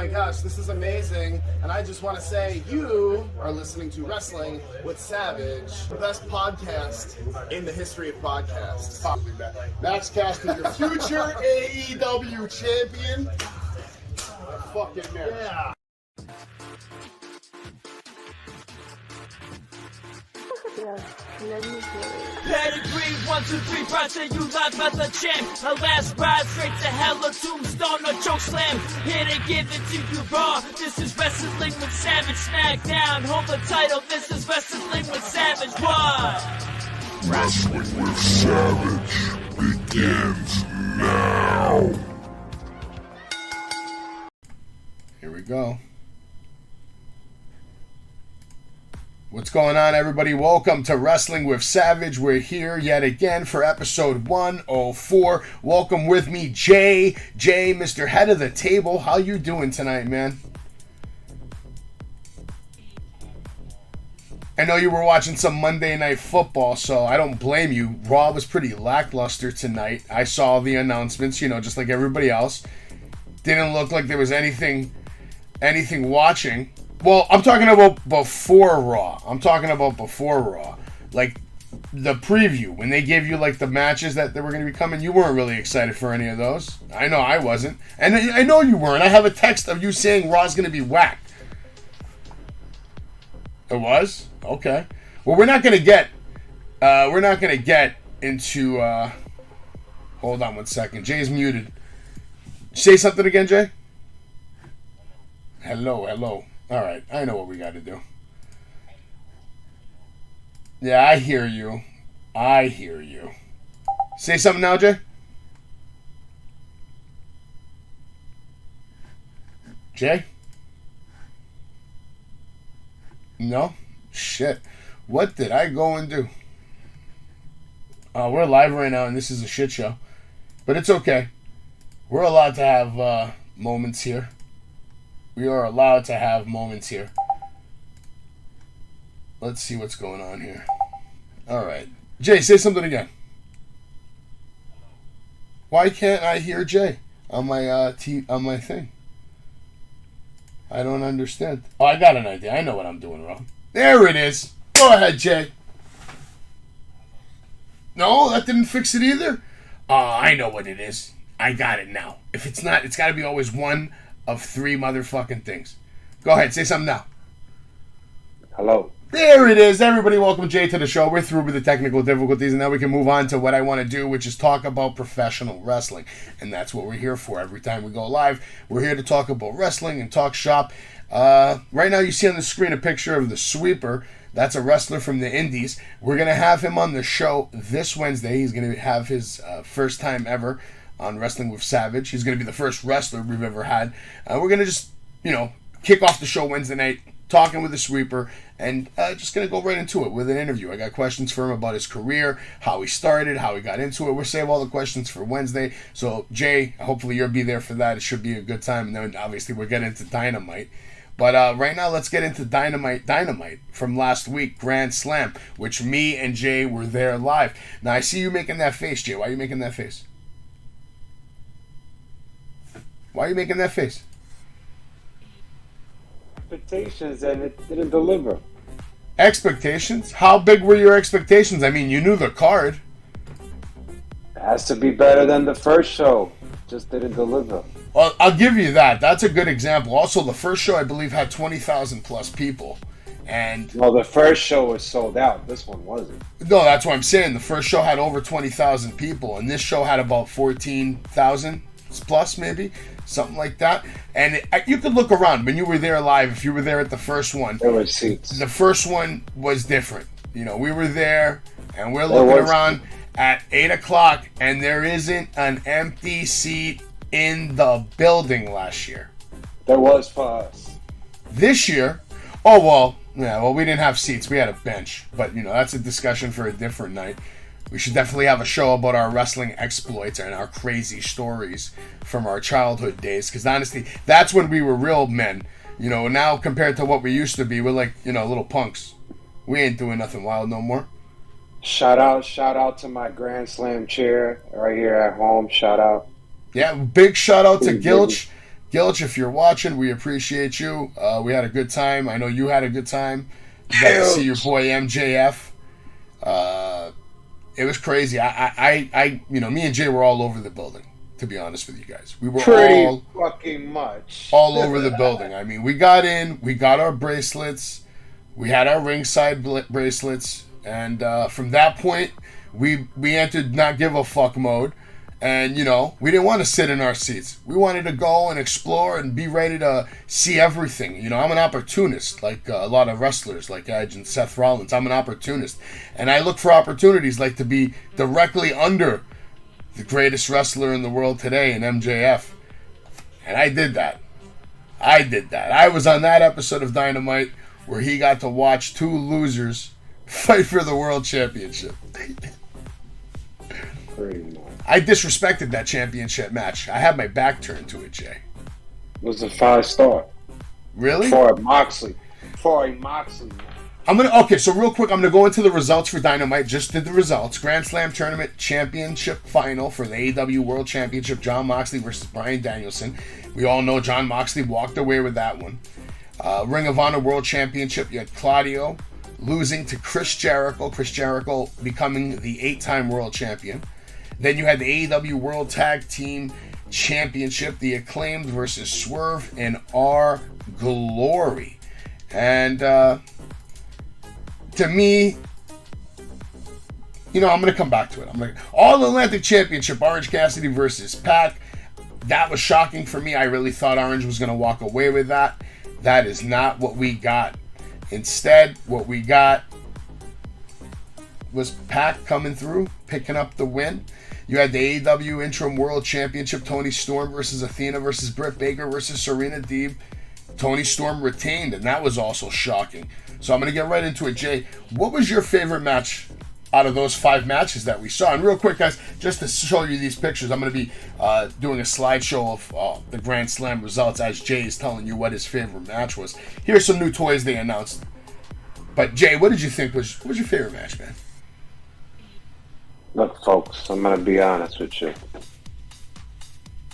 my gosh, this is amazing, and I just want to say you are listening to Wrestling with Savage, the best podcast in the history of podcasts. Max Caster, your future AEW champion. Fucking man. Yeah. Pedigree, 1, 2, 3, present you live as a champ. A last ride straight to hell, a tombstone, a choke slam. Here to give it to you raw. This is Wrestling with Savage. Smackdown, hold the title. This is Wrestling with Savage. What? Wrestling with Savage begins now. Here we go. What's going on, everybody? Welcome to Wrestling with Savage. We're here yet again for episode 104. Welcome with me, Jay, Mr. Head of the Table. How you doing tonight, man? I know you were watching some Monday Night Football, so I don't blame you. Raw was pretty lackluster tonight. I saw the announcements, just like everybody else. Didn't look like there was anything watching. Well, I'm talking about before Raw. Like, the preview. When they gave you, like, the matches that were going to be coming, you weren't really excited for any of those. I know I wasn't. And I know you weren't. I have a text of you saying Raw's going to be whacked. It was? Okay. Well, we're not going to get into, hold on one second. Jay's muted. Say something again, Jay? Hello. All right, I know what we got to do. Yeah, I hear you. Say something now, Jay. Jay? No? Shit. What did I go and do? We're live right now, and this is a shit show. But it's okay. We're allowed to have moments here. We are allowed to have moments here. Let's see what's going on here. All right. Jay, say something again. Why can't I hear Jay on my on my thing? I don't understand. Oh, I got an idea. I know what I'm doing wrong. There it is. Go ahead, Jay. No, that didn't fix it either. Oh, I know what it is. I got it now. If it's not, it's got to be always one of 3 motherfucking things. Go ahead, say something now. Hello. There it is. Everybody, welcome Jay to the show. We're through with the technical difficulties, and now we can move on to what I want to do, which is talk about professional wrestling. And that's what we're here for. Every time we go live, we're here to talk about wrestling and talk shop. Right now, you see on the screen a picture of the Sweeper. That's a wrestler from the Indies. We're going to have him on the show this Wednesday. He's going to have his first time ever on Wrestling with Savage. He's going to be the first wrestler we've ever had. We're going to just, kick off the show Wednesday night, talking with the Sweeper, and just going to go right into it with an interview. I got questions for him about his career, how he started, how he got into it. We'll save all the questions for Wednesday. So, Jay, hopefully you'll be there for that. It should be a good time. And then, obviously, we'll get into Dynamite. But right now, let's get into Dynamite from last week, Grand Slam, which me and Jay were there live. Now, I see you making that face, Jay. Why are you making that face? Why are you making that face? Expectations, and it didn't deliver. Expectations? How big were your expectations? I mean, you knew the card. It has to be better than the first show. Just didn't deliver. Well, I'll give you that. That's a good example. Also, the first show, I believe, had 20,000 plus people. And well, the first show was sold out. This one wasn't. No, that's what I'm saying. The first show had over 20,000 people, and this show had about 14,000 plus, maybe. Something like that. And you could look around when you were there live. If you were there at the first one, there were seats. The first one was different. We were there and we're looking around at 8 o'clock, and there isn't an empty seat in the building last year. There was for us. This year, we didn't have seats. We had a bench. But, that's a discussion for a different night. We should definitely have a show about our wrestling exploits and our crazy stories from our childhood days. Because honestly, that's when we were real men. Now compared to what we used to be, we're like, little punks. We ain't doing nothing wild no more. Shout out to my Grand Slam chair right here at home. Shout out. Yeah, big shout out to Gilch. Gilch, if you're watching, we appreciate you. We had a good time. I know you had a good time. You got to see your boy MJF. It was crazy. I me and Jay were all over the building, to be honest with you guys. We were pretty fucking much all over the building. I mean, we got in, we got our bracelets, we had our ringside bracelets, and from that point, we entered not give a fuck mode. And, we didn't want to sit in our seats. We wanted to go and explore and be ready to see everything. I'm an opportunist, like a lot of wrestlers, like Edge and Seth Rollins. I'm an opportunist. And I look for opportunities like to be directly under the greatest wrestler in the world today in MJF. And I did that. I was on that episode of Dynamite where he got to watch two losers fight for the world championship. I disrespected that championship match. I had my back turned to it, Jay. It was a 5-star. Really? For a Moxley. Okay, so real quick, I'm going to go into the results for Dynamite. Just did the results. Grand Slam Tournament Championship Final for the AEW World Championship. John Moxley versus Bryan Danielson. We all know John Moxley walked away with that one. Ring of Honor World Championship, you had Claudio losing to Chris Jericho. Chris Jericho becoming the 8-time world champion. Then you had the AEW World Tag Team Championship, the Acclaimed versus Swerve and Our Glory. And to me, I'm going to come back to it. All Atlantic Championship, Orange Cassidy versus Pac. That was shocking for me. I really thought Orange was going to walk away with that. That is not what we got. Instead, what we got was Pac coming through, picking up the win. You had the AEW Interim World Championship, Toni Storm versus Athena versus Britt Baker versus Serena Deeb. Toni Storm retained, and that was also shocking. So I'm going to get right into it. Jay, what was your favorite match out of those 5 matches that we saw? And real quick, guys, just to show you these pictures, I'm going to be doing a slideshow of the Grand Slam results as Jay is telling you what his favorite match was. Here's some new toys they announced. But Jay, what did you think was your favorite match, man? Look, folks, I'm going to be honest with you.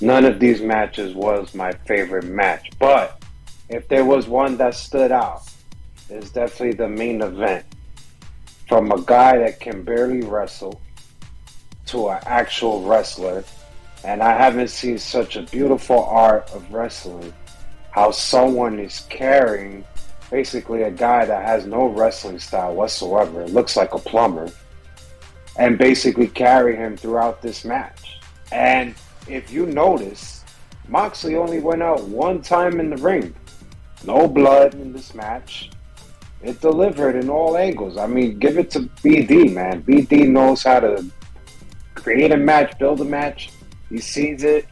None of these matches was my favorite match. But if there was one that stood out, it's definitely the main event. From a guy that can barely wrestle to an actual wrestler. And I haven't seen such a beautiful art of wrestling. How someone is carrying basically a guy that has no wrestling style whatsoever. It looks like a plumber. And basically carry him throughout this match. And if you notice, Moxley only went out one time in the ring. No blood in this match. It delivered in all angles. I mean, give it to BD, man. BD knows how to create a match, build a match. He sees it.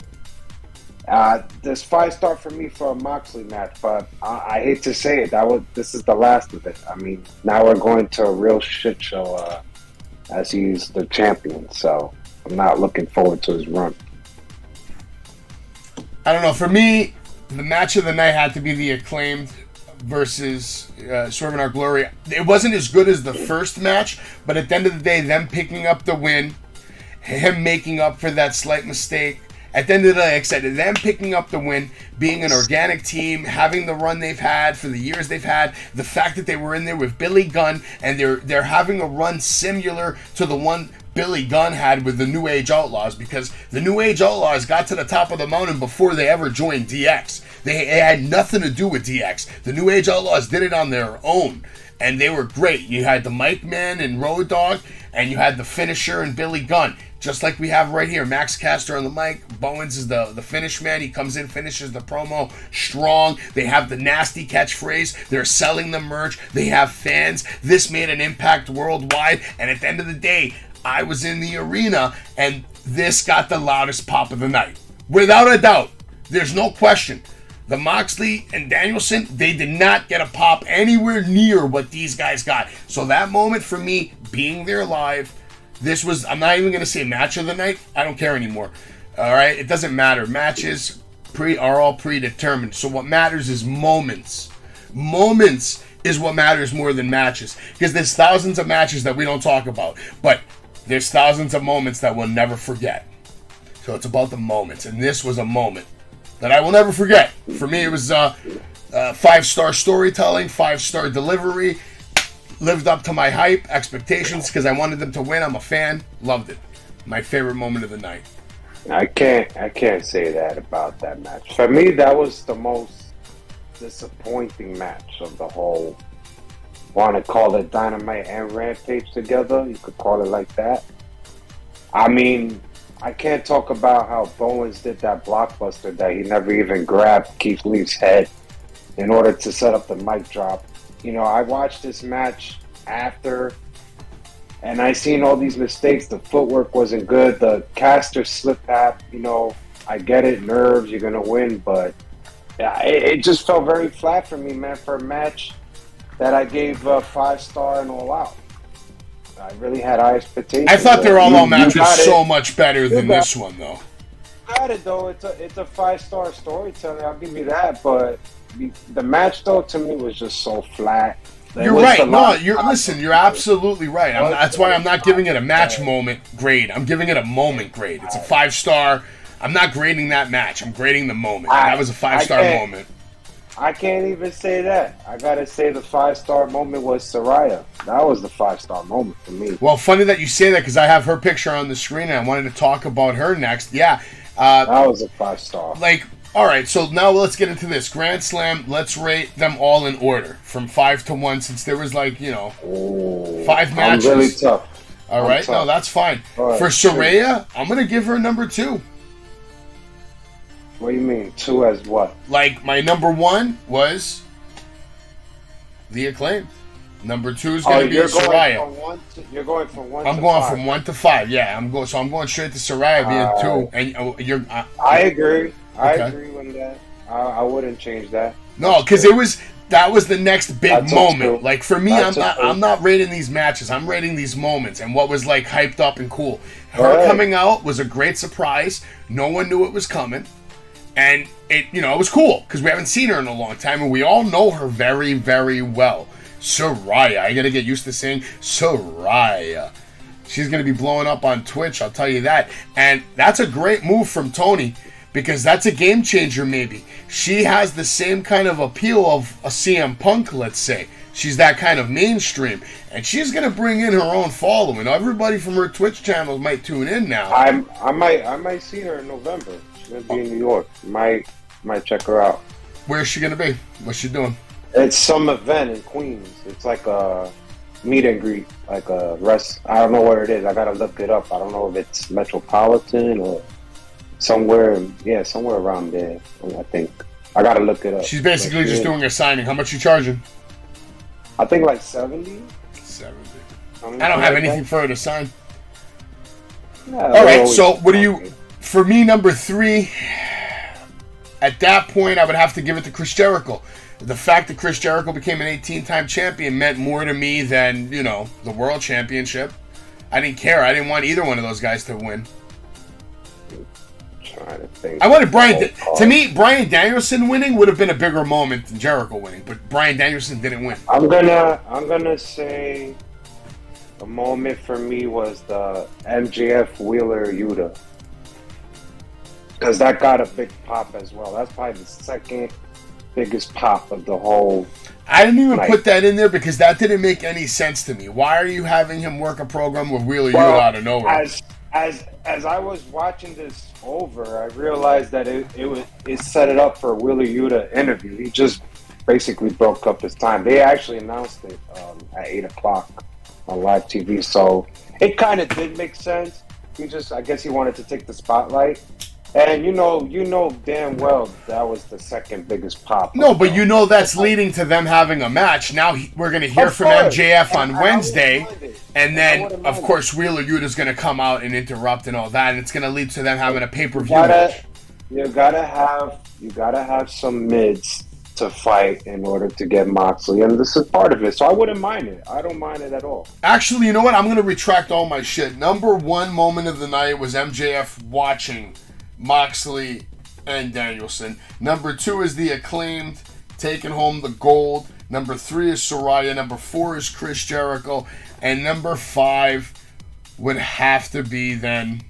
This 5-star for me for a Moxley match, but I hate to say it. This is the last of it. I mean, now we're going to a real shit show as he's the champion. So I'm not looking forward to his run. I don't know. For me, the match of the night had to be the Acclaimed versus Swerve and Our Glory. It wasn't as good as the first match, but at the end of the day, them picking up the win, him making up for that slight mistake. At the end of the day, like I said, them picking up the win, being an organic team, having the run they've had for the years they've had, the fact that they were in there with Billy Gunn, and they're having a run similar to the one Billy Gunn had with the New Age Outlaws, because the New Age Outlaws got to the top of the mountain before they ever joined DX. They had nothing to do with DX. The New Age Outlaws did it on their own, and they were great. You had the Mike Man and Road Dogg, and you had the finisher and Billy Gunn. Just like we have right here, Max Caster on the mic. Bowens is the finish man. He comes in, finishes the promo strong. They have the nasty catchphrase. They're selling the merch. They have fans. This made an impact worldwide. And at the end of the day, I was in the arena, and this got the loudest pop of the night. Without a doubt. There's no question. The Moxley and Danielson, they did not get a pop anywhere near what these guys got. So that moment for me, being there live, this was, I'm not even going to say match of the night. I don't care anymore. All right? It doesn't matter. Matches are all predetermined. So what matters is moments. Moments is what matters more than matches. Because there's thousands of matches that we don't talk about. But there's thousands of moments that we'll never forget. So it's about the moments. And this was a moment. that I will never forget. For me, it was 5-star storytelling, 5-star delivery. Lived up to my hype, expectations, because I wanted them to win. I'm a fan. Loved it. My favorite moment of the night. I can't say that about that match. For me, that was the most disappointing match of the whole. Want to call it Dynamite and Rampage together? You could call it like that. I mean, I can't talk about how Bowens did that blockbuster that he never even grabbed Keith Lee's head in order to set up the mic drop. You know, I watched this match after, and I seen all these mistakes. The footwork wasn't good. The caster slip tap, you know, I get it, nerves, you're going to win, but yeah, it just felt very flat for me, man, for a match that I gave 5-star and all out. I really had high expectations. I thought their all-out match was so much better than this one, though. Got it, though. It's a 5-star storytelling. I'll give you that, but the match, though, to me was just so flat. You're right. No, you're absolutely right. That's why I'm not giving it a match moment grade. I'm giving it a moment grade. It's a 5-star. I'm not grading that match. I'm grading the moment. That was a 5-star moment. I can't even say that. I gotta say the 5-star moment was Saraya. That was the 5-star moment for me. Well, funny that you say that because I have her picture on the screen and I wanted to talk about her next. Yeah. That was a 5-star. All right, so now let's get into this. Grand Slam, let's rate them all in order from 5 to 1 since there was 5 matches. I'm really tough. All right, tough. No, that's fine. Right, for Saraya, I'm going to give her number 2. What do you mean? 2 as what? My number 1 was The Acclaim. Number 2 is going to be Saraya. You're going from 1 I'm to going 5. from 1 to 5, yeah. I'm going straight to Saraya being 2. And I agree. I agree with that. I wouldn't change that. No, because that was the next big moment. For me, I'm not rating these matches. I'm rating these moments and what was hyped up and cool. Her coming out was a great surprise. No one knew it was coming. And it was cool because we haven't seen her in a long time and we all know her very, very well. Saraya. I got to get used to saying Saraya. She's going to be blowing up on Twitch, I'll tell you that. And that's a great move from Tony because that's a game changer maybe. She has the same kind of appeal of a CM Punk, let's say. She's that kind of mainstream. And she's going to bring in her own following. Everybody from her Twitch channel might tune in now. I might see her in November. She's going to be in New York. Might check her out. Where's she going to be? What's she doing? It's some event in Queens. It's like a meet and greet, like a rest. I don't know where it is. I gotta look it up. I don't know if it's Metropolitan or somewhere. Yeah, somewhere around there. I think I gotta look it up. She's basically just doing a signing. How much you charging? I think like 70. 70. I don't have anything for her to sign. Yeah, all right. So what do you? For me, number 3. At that point, I would have to give it to Chris Jericho. The fact that Chris Jericho became an 18-time champion meant more to me than, the World Championship. I didn't care. I didn't want either one of those guys to win. Trying to think. I wanted Brian. To me, Bryan Danielson winning would have been a bigger moment than Jericho winning, but Bryan Danielson didn't win. I'm gonna say the moment for me was the MJF Wheeler Yuta. Because that got a big pop as well. That's probably the second biggest pop of the whole. I didn't even put that in there because that didn't make any sense to me. Why are you having him work a program with Wheeler Yuta out of nowhere? As I was watching this over, I realized that it set it up for a Wheeler Yuta interview. He just basically broke up his time. They actually announced it at 8 o'clock on live TV, so it kind of did make sense. I guess he wanted to take the spotlight. And you know damn well that was the second biggest pop. No, but that's leading to them having a match. Now we're going to hear from MJF on Wednesday, and then of course Wheeler Yuta's going to come out and interrupt and all that, and it's going to lead to them having a pay-per-view match. You gotta have some mids to fight in order to get Moxley, and this is part of it. So I wouldn't mind it. I don't mind it at all. Actually, you know what? I'm going to retract all my shit. Number 1 moment of the night was MJF watching Moxley and Danielson. Number 2 is The Acclaimed taking home the gold. Number 3 is Saraya. Number 4 is Chris Jericho. And number 5 would have to be then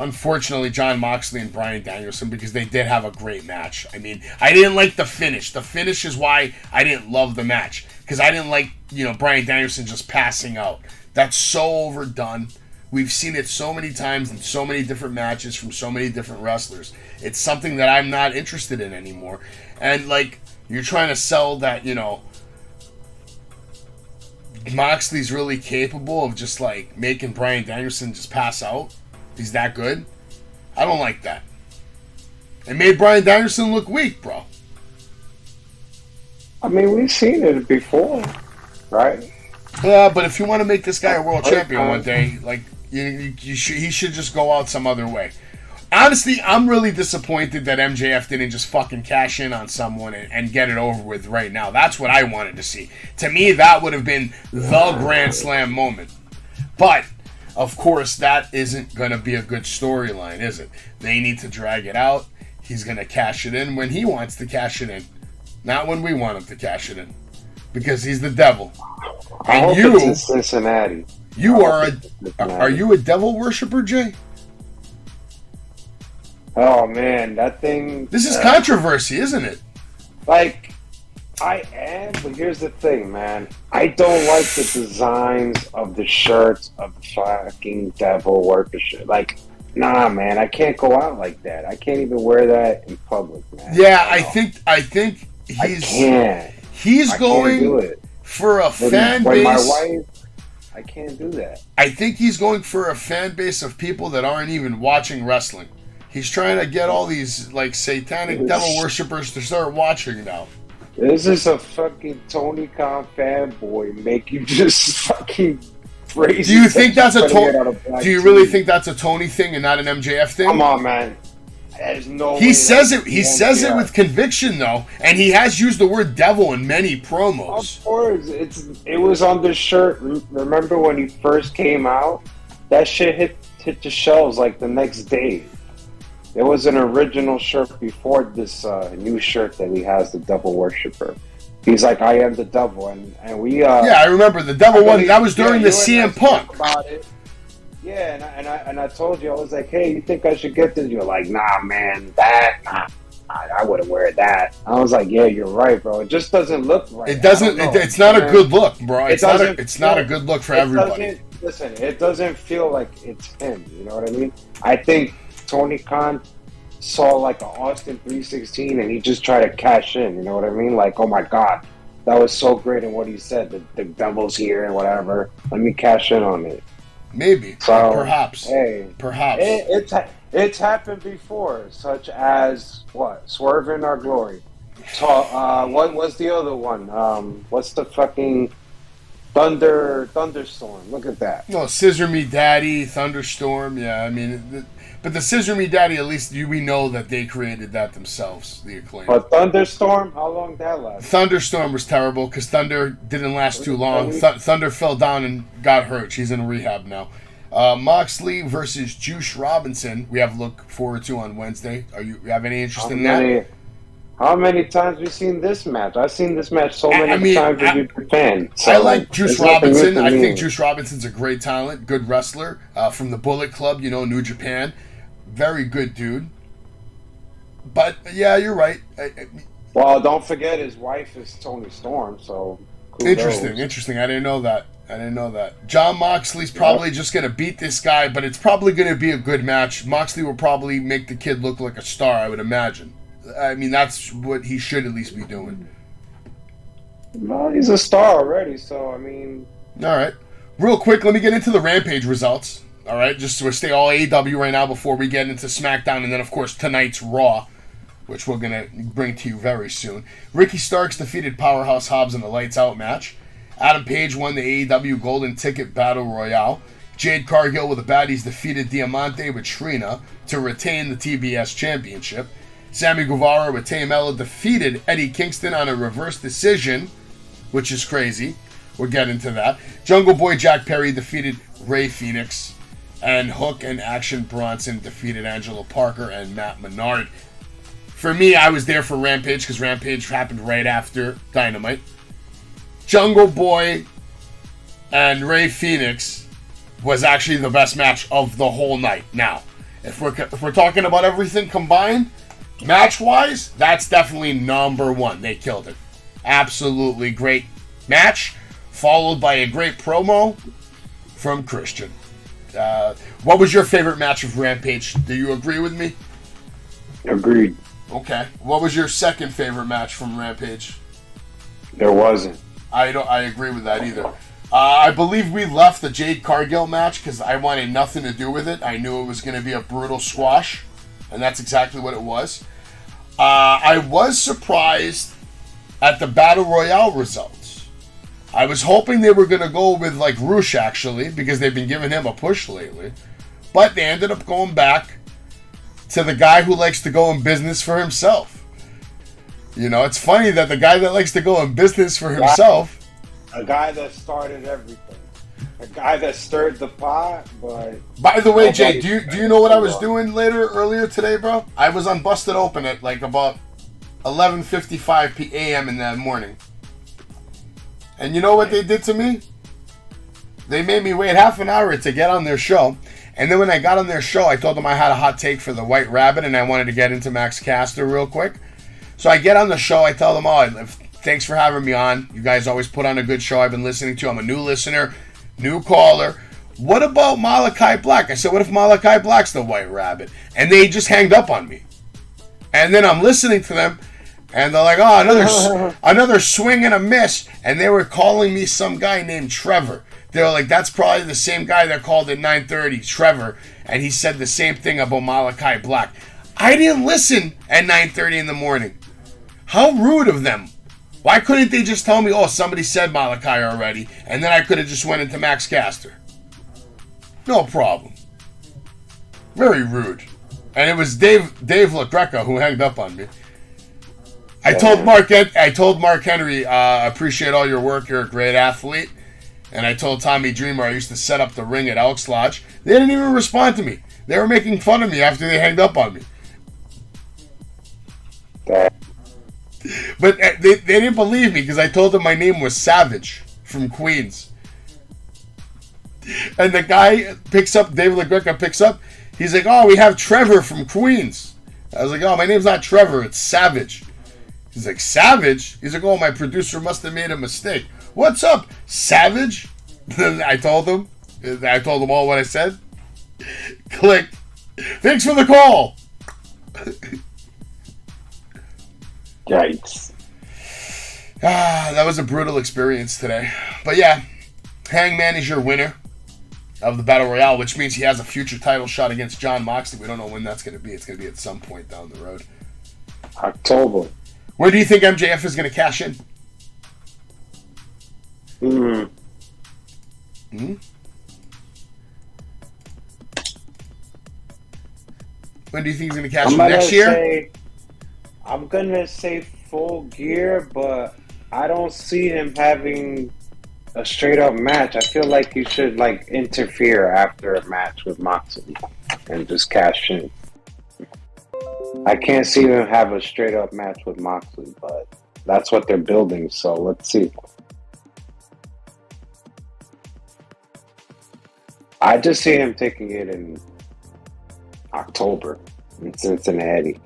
unfortunately, Jon Moxley and Bryan Danielson, because they did have a great match. I mean, I didn't like the finish. The finish is why I didn't love the match, because I didn't like, Bryan Danielson just passing out. That's so overdone. We've seen it so many times in so many different matches from so many different wrestlers. It's something that I'm not interested in anymore. And, like, you're trying to sell that, Moxley's really capable of just, like, making Bryan Danielson just pass out. He's that good. I don't like that. It made Bryan Danielson look weak, bro. I mean, we've seen it before, right? Yeah, but if you want to make this guy a world champion one day, like, he should just go out some other way. Honestly, I'm really disappointed that MJF didn't just fucking cash in on someone and get it over with right now. That's what I wanted to see. To me, that would have been the Grand Slam moment. But, of course, that isn't going to be a good storyline, is it? They need to drag it out. He's going to cash it in when he wants to cash it in. Not when we want him to cash it in. Because he's the devil. I hope it's in Cincinnati. Are you a devil worshiper, Jay? Oh man, that thing. This is controversy, isn't it? Like, I am, but here's the thing, man. I don't like the designs of the shirts of the fucking devil worship shit. Like, nah, man, I can't go out like that. I can't even wear that in public, man. Yeah, I think he's going for a fan base. My wife, I can't do that. I think he's going for a fan base of people that aren't even watching wrestling. He's trying to get all these, like, satanic devil worshippers to start watching now. This is a fucking Tony Khan fanboy making just fucking crazy. Do you think that's a Tony? Do you really think that's a Tony thing and not an MJF thing? Come on, man. There's no. He says it. He says it with conviction, though, and he has used the word devil in many promos. Of course, it was on the shirt. Remember when he first came out? That shit hit the shelves like the next day. It was an original shirt before this new shirt that he has, the Devil Worshipper. He's like, I am the devil, and we. Yeah, I remember the devil one. That was during the CM Punk. About it. Yeah, and I told you, I was like, hey, you think I should get this? You're like, nah, man, I wouldn't wear that. I was like, yeah, you're right, bro. It just doesn't look right. It doesn't. It's not a good look, bro. It's not a good look for everybody. Listen, it doesn't feel like it's him. You know what I mean? I think Tony Khan saw like an Austin 316 and he just tried to cash in. You know what I mean? Like, oh my God, that was so great in what he said. The devil's here and whatever. Let me cash in on it. Maybe. So, perhaps. Hey, perhaps. It's happened before, such as what? Swerve in Our Glory. What was the other one? What's the fucking Thunderstorm? Look at that. No, Scissor Me Daddy, Thunderstorm. Yeah, I mean, but the Scissor Me Daddy, at least we know that they created that themselves. The Acclaim. But Thunderstorm, how long did that last? Thunderstorm was terrible because Thunder didn't last too long. Thunder fell down and got hurt. She's in rehab now. Moxley versus Juice Robinson. We have to look forward to on Wednesday. You have any interest in that? How many times have we seen this match? I've seen this match so many times as a fan. So I like Juice Robinson. I think Juice Robinson's a great talent, good wrestler from the Bullet Club, New Japan. Very good dude. But, yeah, you're right. Well, don't forget his wife is Tony Storm, so Interesting. I didn't know that. Jon Moxley's probably just going to beat this guy, but it's probably going to be a good match. Moxley will probably make the kid look like a star, I would imagine. I mean, that's what he should at least be doing. Well, he's a star already, so, I mean... All right. Real quick, let me get into the Rampage results. All right, just to stay all AEW right now before we get into SmackDown, and then, of course, tonight's Raw, which we're going to bring to you very soon. Ricky Starks defeated Powerhouse Hobbs in a lights-out match. Adam Page won the AEW Golden Ticket Battle Royale. Jade Cargill with the Baddies defeated Diamante with Trina to retain the TBS Championship. Sammy Guevara with Tamela defeated Eddie Kingston on a reverse decision, which is crazy. We'll get into that. Jungle Boy Jack Perry defeated Ray Phoenix. And Hook and Action Bronson defeated Angelo Parker and Matt Menard. For me, I was there for Rampage because Rampage happened right after Dynamite. Jungle Boy and Ray Phoenix was actually the best match of the whole night. Now, If we're talking about everything combined, match-wise, that's definitely number one. They killed it. Absolutely great match, followed by a great promo from Christian. What was your favorite match of Rampage? Do you agree with me? Agreed. Okay. What was your second favorite match from Rampage? There wasn't. I agree with that either. I believe we left the Jade Cargill match because I wanted nothing to do with it. I knew it was going to be a brutal squash, and that's exactly what it was. I was surprised at the Battle Royale results. I was hoping they were going to go with like Roosh actually, because they've been giving him a push lately. But they ended up going back to the guy who likes to go in business for himself. You know, it's funny that the guy that likes to go in business for himself... A guy that started everything. A guy that stirred the pot, but... By the way, Jay, do you know what I was doing earlier today, bro? I was on Busted Open at like about 11:55 p.m. in the morning. And you know what they did to me? They made me wait half an hour to get on their show. And then when I got on their show, I told them I had a hot take for the White Rabbit and I wanted to get into Max Caster real quick. So I get on the show, I tell them, thanks for having me on. You guys always put on a good show I've been listening to. I'm a new listener, new caller. What about Malachi Black? I said, what if Malachi Black's the White Rabbit? And they just hanged up on me. And then I'm listening to them, and they're like, another swing and a miss. And they were calling me some guy named Trevor. They were like, that's probably the same guy that called at 9:30, Trevor. And he said the same thing about Malachi Black. I didn't listen at 9:30 in the morning. How rude of them. Why couldn't they just tell me, somebody said Malachi already, and then I could have just went into Max Caster? No problem. Very rude. And it was Dave LaGreca who hanged up on me. I told Mark Henry, appreciate all your work, you're a great athlete. And I told Tommy Dreamer I used to set up the ring at Elks Lodge. They didn't even respond to me. They were making fun of me after they hanged up on me. But they didn't believe me because I told them my name was Savage from Queens. And the guy picks up, Dave LaGreca picks up, he's like, we have Trevor from Queens. I was like, my name's not Trevor, it's Savage. He's like, Savage? He's like, my producer must have made a mistake. What's up, Savage? I told him all what I said. Click. Thanks for the call. Yikes. That was a brutal experience today. But yeah, Hangman is your winner of the Battle Royale, which means he has a future title shot against John Moxley. We don't know when that's going to be. It's going to be at some point down the road. October. Where do you think MJF is going to cash in? When do you think he's going to cash in? Next year? I'm going to say Full Gear, but I don't see him having a straight-up match. I feel like he should interfere after a match with Moxley and just cash in. I can't see him have a straight-up match with Moxley, but that's what they're building, so let's see. I just see him taking it in October in Cincinnati.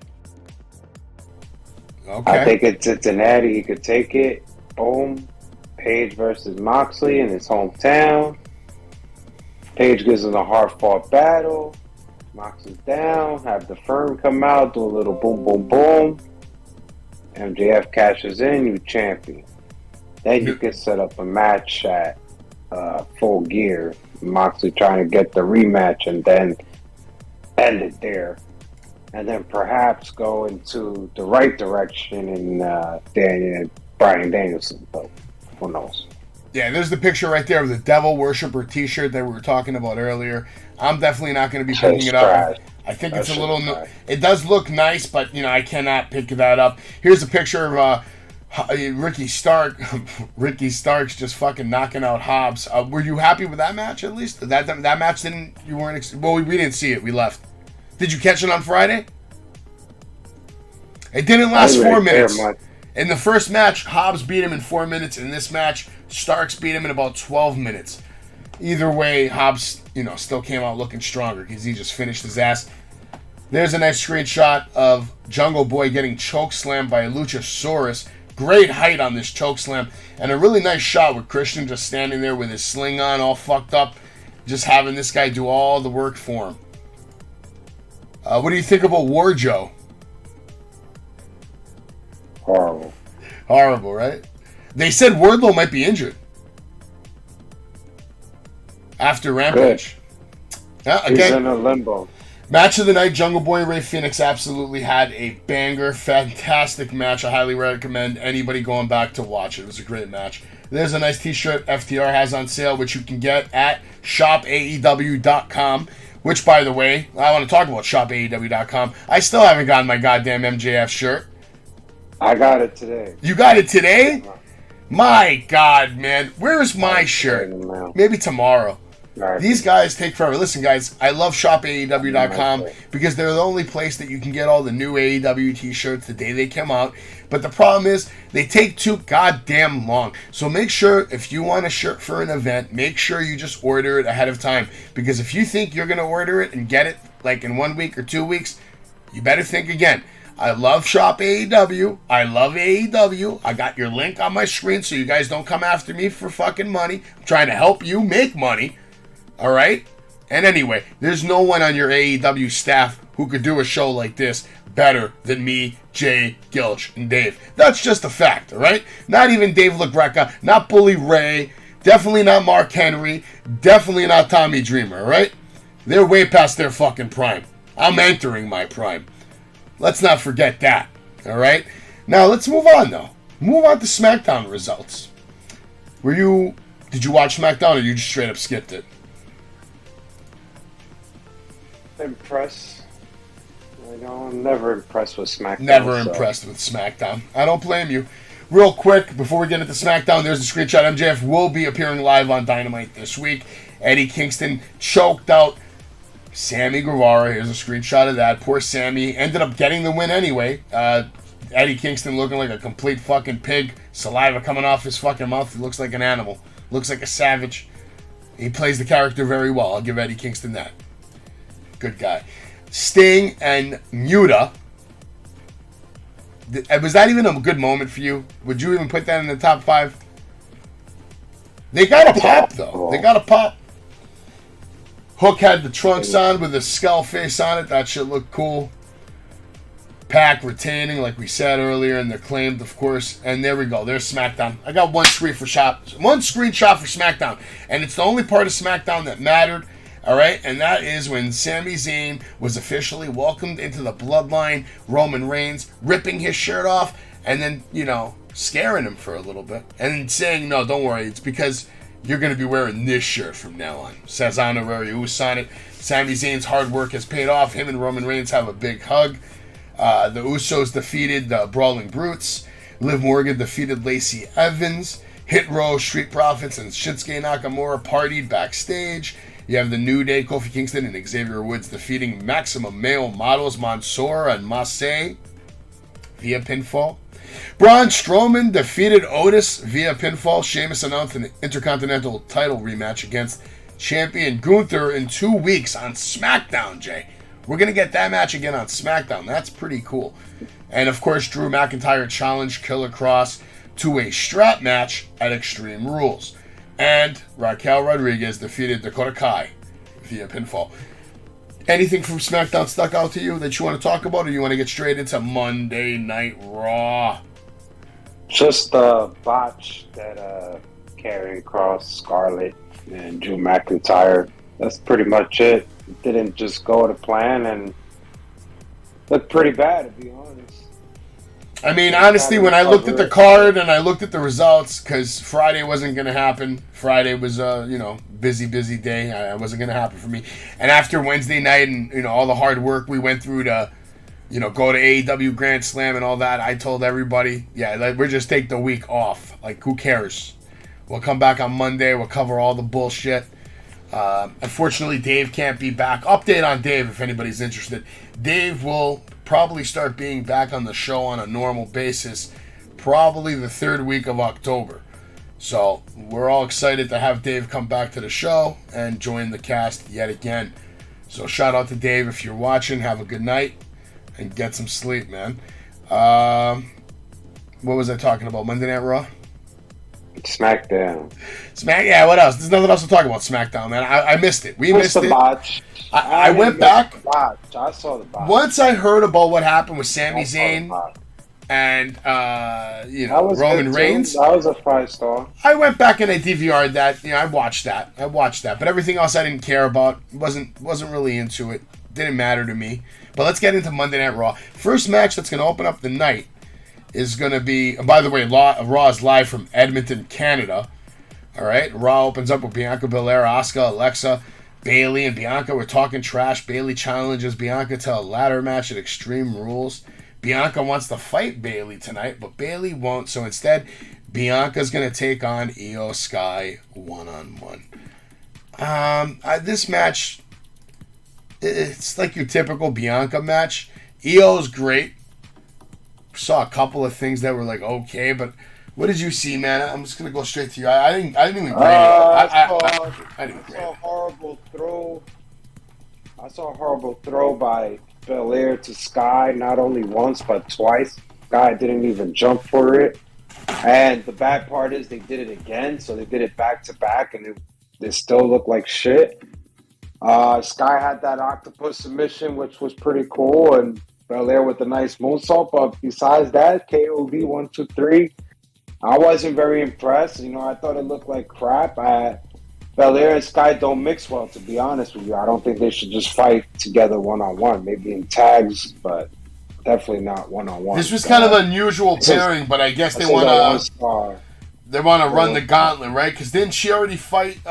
Okay. I think it's Cincinnati. He could take it. Boom. Page versus Moxley in his hometown. Page gives him a hard-fought battle. Moxley's down. Have the Firm come out. Do a little boom, boom, boom. MJF cashes in. You champion. Then you can set up a match at Full Gear. Moxley trying to get the rematch and then end it there. And then perhaps go into the right direction in Bryan Danielson, but who knows? Yeah, there's the picture right there of the Devil Worshipper t-shirt that we were talking about earlier. I'm definitely not going to be picking it up. I think it's a little... It does look nice, but, I cannot pick that up. Here's a picture of Ricky Stark. Ricky Stark's just fucking knocking out Hobbs. Were you happy with that match, at least? That match didn't... You weren't... Well, we didn't see it. We left. Did you catch it on Friday? It didn't last 4 minutes. In the first match, Hobbs beat him in 4 minutes. In this match, Starks beat him in about 12 minutes. Either way, Hobbs, still came out looking stronger because he just finished his ass. There's a nice screenshot of Jungle Boy getting chokeslammed by a Luchasaurus. Great height on this chokeslam. And a really nice shot with Christian just standing there with his sling on, all fucked up. Just having this guy do all the work for him. What do you think about War Joe? Horrible. Horrible, right? They said Wardlow might be injured after Rampage. Yeah, He's again, in a limbo. match of the night, Jungle Boy and Ray Phoenix absolutely had a banger, fantastic match. I highly recommend anybody going back to watch it. It was a great match. There's a nice t-shirt FTR has on sale, which you can get at shopaew.com, which, by the way, I want to talk about shopaew.com. I still haven't gotten my goddamn MJF shirt. I got it today. You got it today? My God, man. Where's my shirt? Maybe tomorrow. Right. These guys take forever. Listen, guys, I love shopaew.com because they're the only place that you can get all the new AEW t-shirts the day they come out. But the problem is they take too goddamn long. So make sure if you want a shirt for an event, make sure you just order it ahead of time. Because if you think you're going to order it and get it like in 1 week or 2 weeks, you better think again. I love Shop AEW. I love AEW. I got your link on my screen so you guys don't come after me for fucking money. I'm trying to help you make money. All right? And anyway, there's no one on your AEW staff who could do a show like this better than me, Jay, Gilch, and Dave. That's just a fact, all right? Not even Dave LaGreca, not Bully Ray, definitely not Mark Henry, definitely not Tommy Dreamer, all right? They're way past their fucking prime. I'm entering my prime. Let's not forget that, all right? Now, let's move on, though. Move on to SmackDown results. Did you watch SmackDown, or you just straight up skipped it? Impressed. I'm never impressed with SmackDown. Never impressed with SmackDown. I don't blame you. Real quick, before we get into SmackDown, there's a screenshot. MJF will be appearing live on Dynamite this week. Eddie Kingston choked out Sammy Guevara. Here's a screenshot of that. Poor Sammy ended up getting the win anyway. Eddie Kingston looking like a complete fucking pig. Saliva coming off his fucking mouth. He looks like an animal. Looks like a savage. He plays the character very well. I'll give Eddie Kingston that. Good guy. Sting and Muta. Was that even a good moment for you? Would you even put that in the top 5? They got a pop, though. They got a pop. Hook had the trunks on with a skull face on it. That shit looked cool. Pac retaining, like we said earlier, and they're claimed, of course. And there we go. There's SmackDown. I got one screenshot for SmackDown. And it's the only part of SmackDown that mattered. All right, and that is when Sami Zayn was officially welcomed into the bloodline, Roman Reigns ripping his shirt off and then, scaring him for a little bit and saying, no, don't worry, it's because you're going to be wearing this shirt from now on. Says Honorary Uce on it. Sami Zayn's hard work has paid off. Him and Roman Reigns have a big hug. The Usos defeated the Brawling Brutes. Liv Morgan defeated Lacey Evans. Hit Row, Street Profits, and Shinsuke Nakamura partied backstage. You have the New Day, Kofi Kingston, and Xavier Woods defeating Maximum Male Models, Mansoor and Massey via pinfall. Braun Strowman defeated Otis via pinfall. Sheamus announced an Intercontinental title rematch against champion Gunther in 2 weeks on SmackDown, Jay. We're going to get that match again on SmackDown. That's pretty cool. And, of course, Drew McIntyre challenged Killer Kross to a strap match at Extreme Rules. And Raquel Rodriguez defeated Dakota Kai via pinfall. Anything from SmackDown stuck out to you that you want to talk about, or you want to get straight into Monday Night Raw? Just the botch that Karrion Kross, Scarlett, and Drew McIntyre. That's pretty much it. It didn't just go to plan and looked pretty bad, to be honest. I mean, honestly, when I looked at the card and I looked at the results, because Friday wasn't going to happen. Friday was a, busy day. It wasn't going to happen for me. And after Wednesday night and, all the hard work we went through to, go to AEW Grand Slam and all that, I told everybody, we'll just take the week off. Like, who cares? We'll come back on Monday. We'll cover all the bullshit. Unfortunately, Dave can't be back. Update on Dave if anybody's interested. Dave will probably start being back on the show on a normal basis probably the 3rd week of October. So we're all excited to have Dave come back to the show and join the cast yet again. So shout out to Dave if you're watching. Have a good night and get some sleep, man. What was I talking about? Monday Night Raw? SmackDown. Yeah, what else? There's nothing else to talk about SmackDown, man. I missed it. We missed it. Botch. I went back. I saw the botch. Once I heard about what happened with Sami Zayn and Roman Reigns, that was a 5-star. I went back and I DVR'd that. I watched that. But everything else I didn't care about. Wasn't really into it. Didn't matter to me. But let's get into Monday Night Raw. First match that's going to open up the night is going to be, by the way, Raw is live from Edmonton, Canada. All right, Raw opens up with Bianca Belair, Asuka, Alexa, Bayley, and Bianca. We're talking trash. Bayley challenges Bianca to a ladder match at Extreme Rules. Bianca wants to fight Bayley tonight, but Bayley won't. So instead, Bianca's going to take on Io Sky one-on-one. This match, it's like your typical Bianca match. Io's great. Saw a couple of things that were like okay, but what did you see, man? I'm just gonna go straight to you. I didn't even grade it. I didn't grade it. I saw a horrible throw by Belair to Sky, not only once but twice. Sky didn't even jump for it, and the bad part is they did it again, so they did it back to back, and they still look like shit. Sky had that octopus submission, which was pretty cool, and Belair with a nice moonsault, but besides that, KOD 1, 2, 3. I wasn't very impressed. I thought it looked like crap. Belair and Sky don't mix well, to be honest with you. I don't think they should just fight together one-on-one. Maybe in tags, but definitely not one-on-one. This was kind of an unusual pairing, but I guess they want to run the gauntlet, right? Because didn't she already fight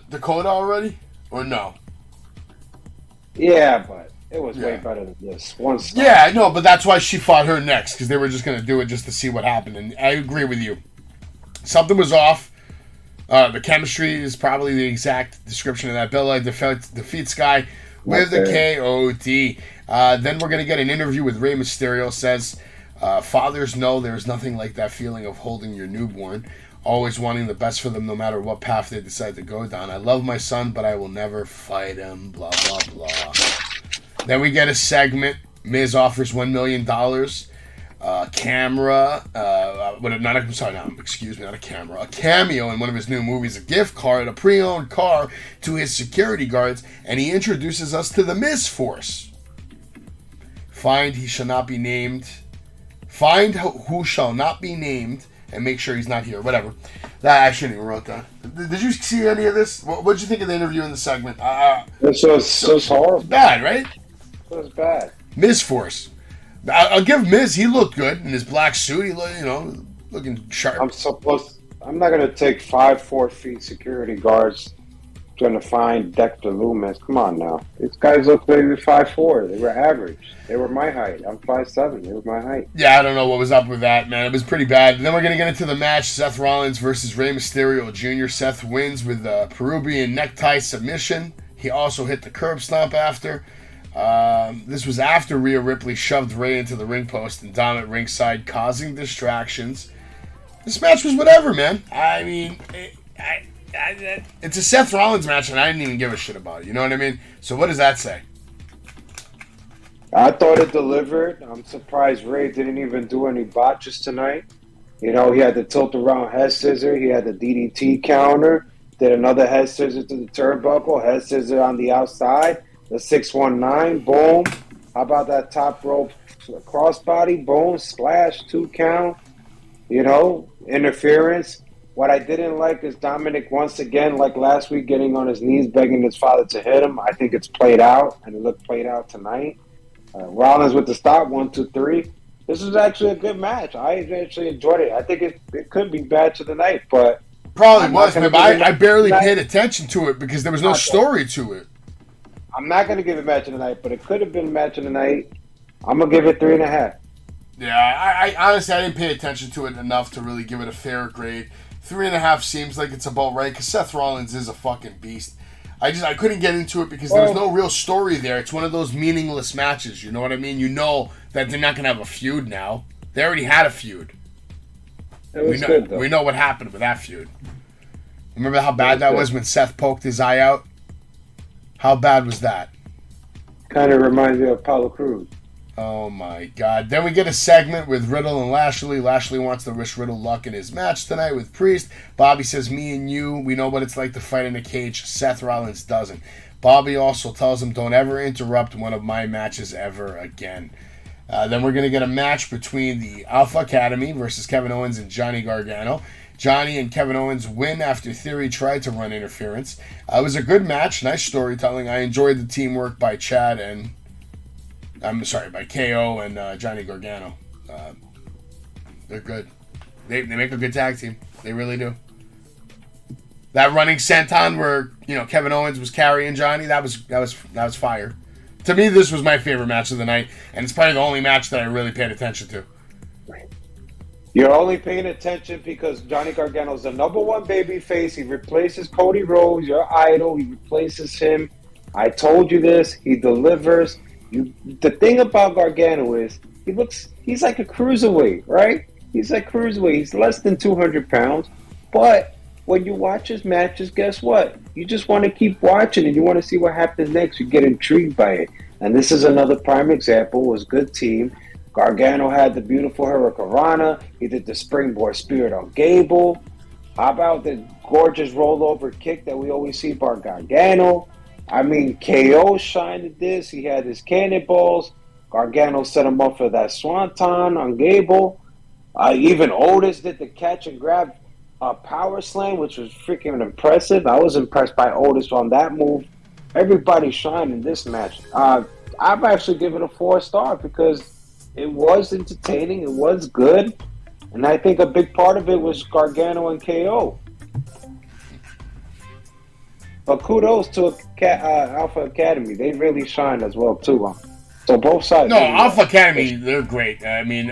Dakota already? Or no? Yeah, but it was way better than this. Yeah, I know, but that's why she fought her next, because they were just going to do it just to see what happened. And I agree with you. Something was off. The chemistry is probably the exact description of that. Belair defeats Sky with the KOD. Then we're going to get an interview with Rey Mysterio. Says, fathers know there's nothing like that feeling of holding your newborn. Always wanting the best for them no matter what path they decide to go down. I love my son, but I will never fight him. Blah, blah, blah. Then we get a segment. Miz offers $1 million. A cameo in one of his new movies. A gift card, a pre-owned car to his security guards. And he introduces us to the Miz Force. Find who shall not be named. And make sure he's not here. Whatever. I shouldn't even wrote that. Did you see any of this? What did you think of the interview in the segment? This was horrible. Bad, right? It was bad. Miz Force. I'll give Miz. He looked good in his black suit. He looking sharp. I'm not gonna take 5'4" security guards trying to find Dexter Lumis. Come on now. These guys look like they were 5'4". They were average. They were my height. I'm 5'7". They were my height. Yeah, I don't know what was up with that, man. It was pretty bad. And then we're gonna get into the match: Seth Rollins versus Rey Mysterio Jr. Seth wins with a Peruvian necktie submission. He also hit the curb stomp after. This was after Rhea Ripley shoved Rey into the ring post and down at ringside, causing distractions. This match was whatever, man. I mean, it's a Seth Rollins match, and I didn't even give a shit about it. You know what I mean? So what does that say? I thought it delivered. I'm surprised Rey didn't even do any botches tonight. He had the tilt around head scissor. He had the DDT counter. Did another head scissor to the turnbuckle. Head scissor on the outside. The 619, boom. How about that top rope crossbody? Boom, splash, 2 count. Interference. What I didn't like is Dominic once again, like last week, getting on his knees, begging his father to hit him. I think it's played out, and it looked played out tonight. Rollins with the stop, 1, 2, 3. This was actually a good match. I actually enjoyed it. I think it could be match of the night, but probably was, but I barely paid attention to it because there was no story to it. I'm not going to give it match of the night, but it could have been match of the night. I'm going to give it 3.5. Yeah, I honestly, I didn't pay attention to it enough to really give it a fair grade. 3.5 seems like it's about right, because Seth Rollins is a fucking beast. I couldn't get into it because there was no real story there. It's one of those meaningless matches, you know what I mean? You know that they're not going to have a feud now. They already had a feud. It was good, though. We know what happened with that feud. Remember how bad that was when Seth poked his eye out? How bad was that? Kind of reminds me of Apollo Crews. Oh my God. Then we get a segment with Riddle and Lashley. Lashley wants to wish Riddle luck in his match tonight with Priest. Bobby says, me and you, we know what it's like to fight in a cage. Seth Rollins doesn't. Bobby also tells him, don't ever interrupt one of my matches ever again. Then we're going to get a match between the Alpha Academy versus Kevin Owens and Johnny Gargano. Johnny and Kevin Owens win after Theory tried to run interference. It was a good match, nice storytelling. I enjoyed the teamwork by Chad and... by KO and Johnny Gargano. They're good. They make a good tag team. They really do. That running senton where Kevin Owens was carrying Johnny, that was fire. To me, this was my favorite match of the night, and it's probably the only match that I really paid attention to. You're only paying attention because Johnny Gargano's the number one babyface. He replaces Cody Rhodes, your idol. He replaces him. I told you this. He delivers. The thing about Gargano is he's like a cruiserweight, right? He's like cruiserweight. He's less than 200 pounds. But when you watch his matches, guess what? You just want to keep watching and you want to see what happens next. You get intrigued by it. And this is another prime example. It was a good team. Gargano had the beautiful Hurricanrana. He did the springboard spirit on Gable. How about the gorgeous rollover kick that we always see by Gargano? I mean, KO shined at this. He had his cannonballs. Gargano set him up for that swanton on Gable. Even Otis did the catch and grab power slam, which was freaking impressive. I was impressed by Otis on that move. Everybody shined in this match. I've actually given it a 4-star because it was entertaining. It was good. And I think a big part of it was Gargano and KO. But kudos to Alpha Academy. They really shine as well, too. So both sides. No, Alpha Academy, they're great. I mean,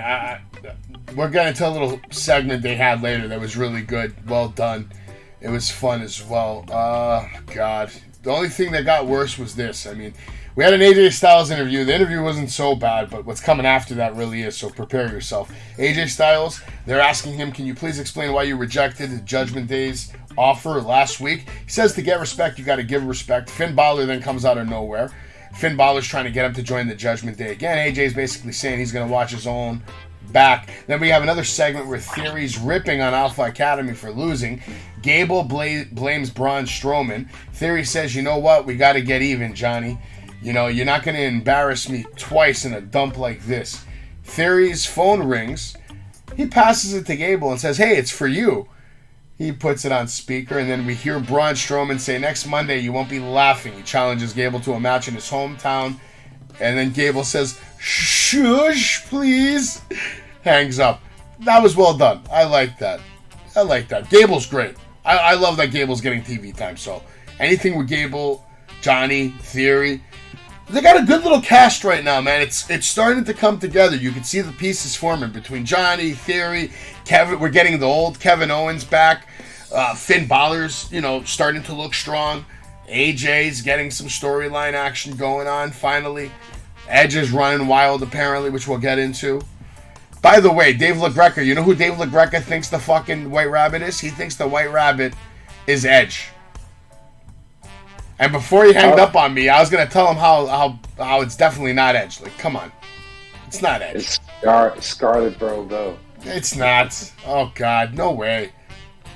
we're going to tell a little segment they had later that was really good. Well done. It was fun as well. God. The only thing that got worse was this. I mean, we had an AJ Styles interview. The interview wasn't so bad, but what's coming after that really is, so prepare yourself. AJ Styles, they're asking him, can you please explain why you rejected the Judgment Day's offer last week? He says to get respect, you got to give respect. Finn Balor then comes out of nowhere. Finn Balor's trying to get him to join the Judgment Day again. AJ's basically saying he's going to watch his own back. Then we have another segment where Theory's ripping on Alpha Academy for losing. Gable blames Braun Strowman. Theory says, you know what? We got to get even, Johnny. You're not going to embarrass me twice in a dump like this. Theory's phone rings. He passes it to Gable and says, hey, it's for you. He puts it on speaker, and then we hear Braun Strowman say, next Monday you won't be laughing. He challenges Gable to a match in his hometown. And then Gable says, shush, please. Hangs up. That was well done. I like that. Gable's great. I love that Gable's getting TV time. So anything with Gable, Johnny, Theory, they got a good little cast right now, man. It's starting to come together. You can see the pieces forming between Johnny, Theory, Kevin. We're getting the old Kevin Owens back. Finn Balor's, starting to look strong. AJ's getting some storyline action going on, finally. Edge is running wild, apparently, which we'll get into. By the way, Dave LaGreca, you know who Dave LaGreca thinks the fucking White Rabbit is? He thinks the White Rabbit is Edge. And before he hanged up on me, I was going to tell him how it's definitely not Edge. Like, come on. It's not Edge. It's Scarlet Bordeaux. It's not. Oh, God. No way.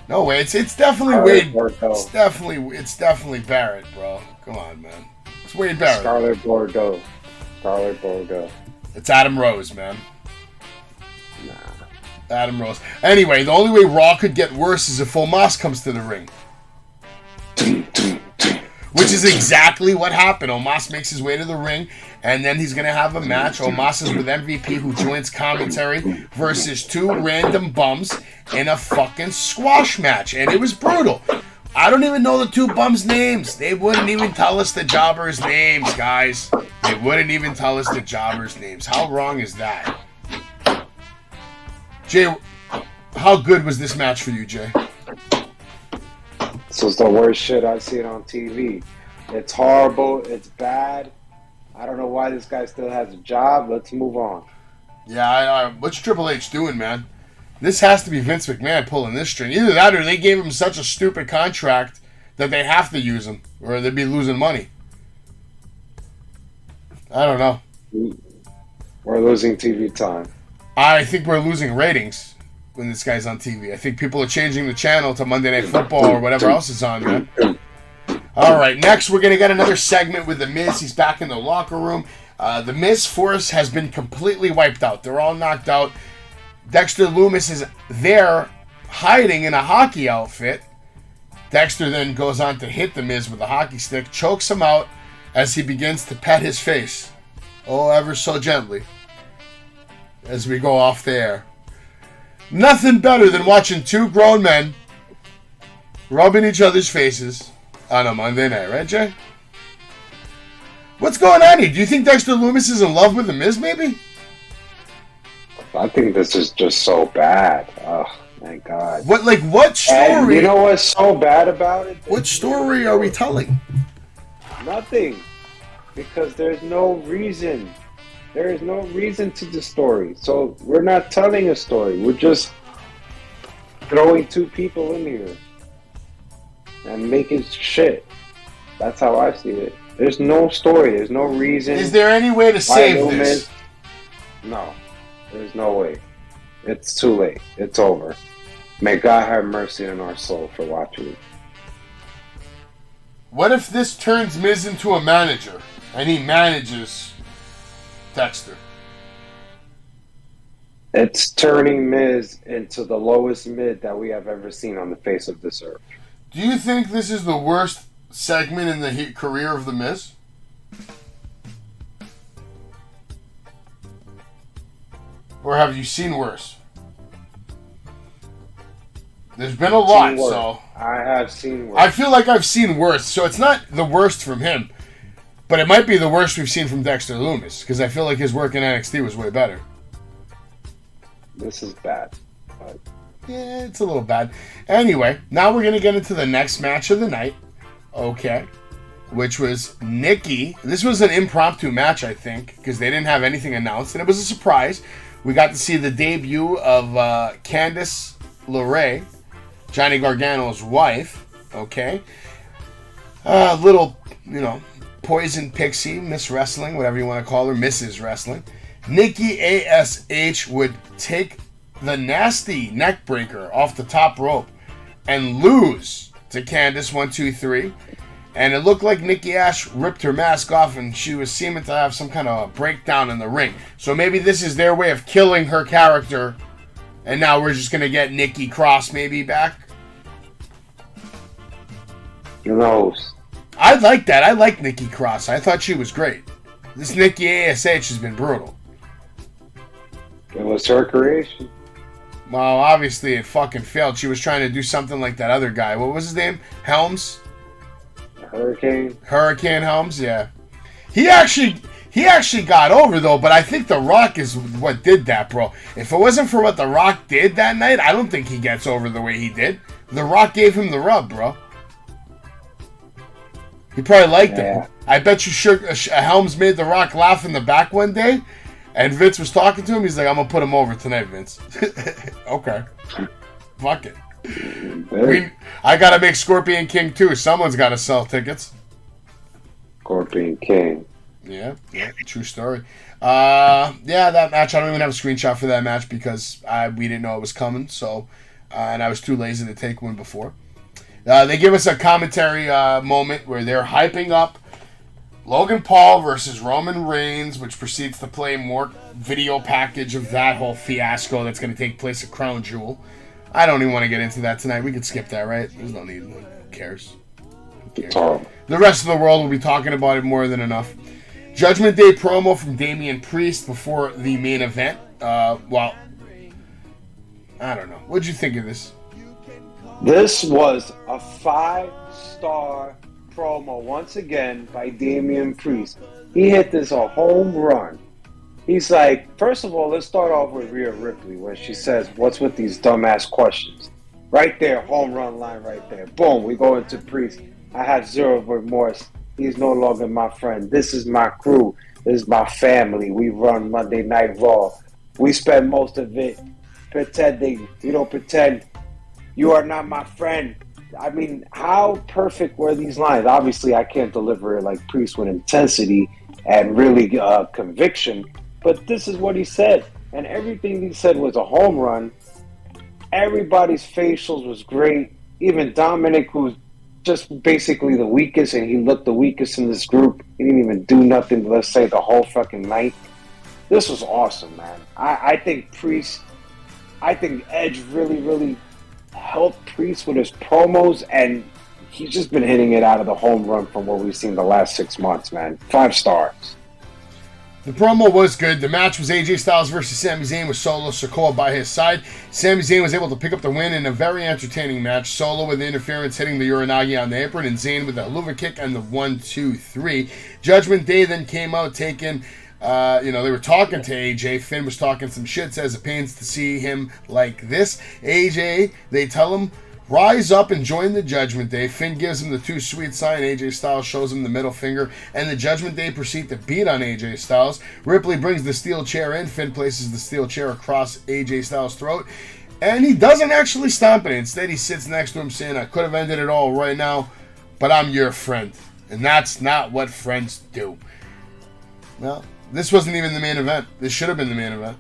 It's definitely Wade. It's definitely Barrett, bro. Come on, man. It's Wade Barrett. Scarlet Bordeaux. It's Adam Rose, man. Nah. Adam Rose. Anyway, the only way Raw could get worse is if Omos comes to the ring. Which is exactly what happened. Omos makes his way to the ring, and then he's going to have a match. Omos is with MVP, who joins commentary, versus two random bums in a fucking squash match. And it was brutal. I don't even know the two bums' names. They wouldn't even tell us the jobbers' names, guys. They wouldn't even tell us the jobbers' names. How wrong is that? Jay, how good was this match for you, Jay? This was the worst shit I've seen on TV. It's horrible. It's bad. I don't know why this guy still has a job. Let's move on. Yeah, what's Triple H doing, man? This has to be Vince McMahon pulling this string. Either that or they gave him such a stupid contract that they have to use him or they'd be losing money. I don't know. We're losing TV time. I think we're losing ratings when this guy's on TV. I think people are changing the channel to Monday Night Football or whatever else is on there. All right, next we're going to get another segment with The Miz. He's back in the locker room. The Miz force has been completely wiped out. They're all knocked out. Dexter Lumis is there hiding in a hockey outfit. Dexter then goes on to hit The Miz with a hockey stick, chokes him out as he begins to pet his face. Oh, ever so gently. As we go off the air. Nothing better than watching two grown men rubbing each other's faces on a Monday night, right, Jay? What's going on here? Do you think Dexter Lumis is in love with The Miz, maybe? I think this is just so bad. Oh, my God. What story? And you know what's so bad about it? What story are we telling? Nothing. Because there's no reason. There is no reason to the story. So we're not telling a story. We're just throwing two people in here and making shit. That's how I see it. There's no story. There's no reason. Is there any way to save this? No. There's no way. It's too late. It's over. May God have mercy on our soul for watching it. What if this turns Miz into a manager and he manages Dexter? It's turning Miz into the lowest mid that we have ever seen on the face of this earth. Do you think this is the worst segment in the career of The Miz? Or have you seen worse? There's been a lot, so... I have seen worse. I feel like I've seen worse, so it's not the worst from him. But it might be the worst we've seen from Dexter Lumis, because I feel like his work in NXT was way better. This is bad. But... yeah, it's a little bad. Anyway, now we're going to get into the next match of the night. Okay. Which was Nikki. This was an impromptu match, I think, because they didn't have anything announced, and it was a surprise. We got to see the debut of Candice LeRae, Johnny Gargano's wife. Okay. Little, Poison Pixie, Miss Wrestling, whatever you want to call her, Mrs. Wrestling. Nikki ASH would take the nasty neck breaker off the top rope and lose to Candice 1, 2, 3. And it looked like Nikki Ash ripped her mask off and she was seeming to have some kind of breakdown in the ring. So maybe this is their way of killing her character. And now we're just going to get Nikki Cross maybe back. Who knows? I like that. I like Nikki Cross. I thought she was great. This Nikki ASH has been brutal. It was her creation. Well, obviously it fucking failed. She was trying to do something like that other guy. What was his name? Helms? Hurricane Helms, yeah. He actually got over, though, but I think The Rock is what did that, bro. If it wasn't for what The Rock did that night, I don't think he gets over the way he did. The Rock gave him the rub, bro. He probably liked it. I bet you Helms made The Rock laugh in the back one day, and Vince was talking to him. He's like, I'm going to put him over tonight, Vince. Okay. Fuck it. I gotta make Scorpion King too. Someone's gotta sell tickets. Scorpion King. Yeah, true story. That match, I don't even have a screenshot for that match because we didn't know it was coming, so and I was too lazy to take one before. They give us a commentary moment where they're hyping up Logan Paul versus Roman Reigns, which proceeds to play more video package of that whole fiasco that's going to take place at Crown Jewel. I don't even want to get into that tonight. We could skip that, right? There's no need. Who cares? The rest of the world will be talking about it more than enough. Judgment Day promo from Damian Priest before the main event. Well, I don't know. What'd you think of this? This was a 5-star promo once again by Damian Priest. He hit this a home run. He's like, first of all, let's start off with Rhea Ripley when she says, what's with these dumbass questions? Right there, home run line right there. Boom, we go into Priest. I have zero remorse. He's no longer my friend. This is my crew. This is my family. We run Monday Night Raw. We spend most of it pretending. We don't pretend. You are not my friend. I mean, how perfect were these lines? Obviously, I can't deliver it like Priest with intensity, and really conviction. But this is what he said, and everything he said was a home run. Everybody's facials was great. Even Dominic, who's just basically the weakest, and he looked the weakest in this group. He didn't even do nothing, let's say, the whole fucking night. This was awesome, man. I think Edge really, really helped Priest with his promos, and he's just been hitting it out of the home run from what we've seen the last 6 months, man. 5 stars. The promo was good. The match was AJ Styles versus Sami Zayn with Solo Sikoa by his side. Sami Zayn was able to pick up the win in a very entertaining match. Solo with the interference hitting the Uranagi on the apron, and Zayn with the Helluva Kick and the 1-2-3. Judgment Day then came out taking... they were talking to AJ. Finn was talking some shit, says it pains to see him like this. AJ, they tell him, rise up and join the Judgment Day. Finn gives him the too sweet sign. AJ Styles shows him the middle finger, and the Judgment Day proceed to beat on AJ Styles. Ripley brings the steel chair in. Finn places the steel chair across AJ Styles' throat, and he doesn't actually stomp it. Instead, he sits next to him saying, I could have ended it all right now, but I'm your friend. And that's not what friends do. Well, this wasn't even the main event. This should have been the main event.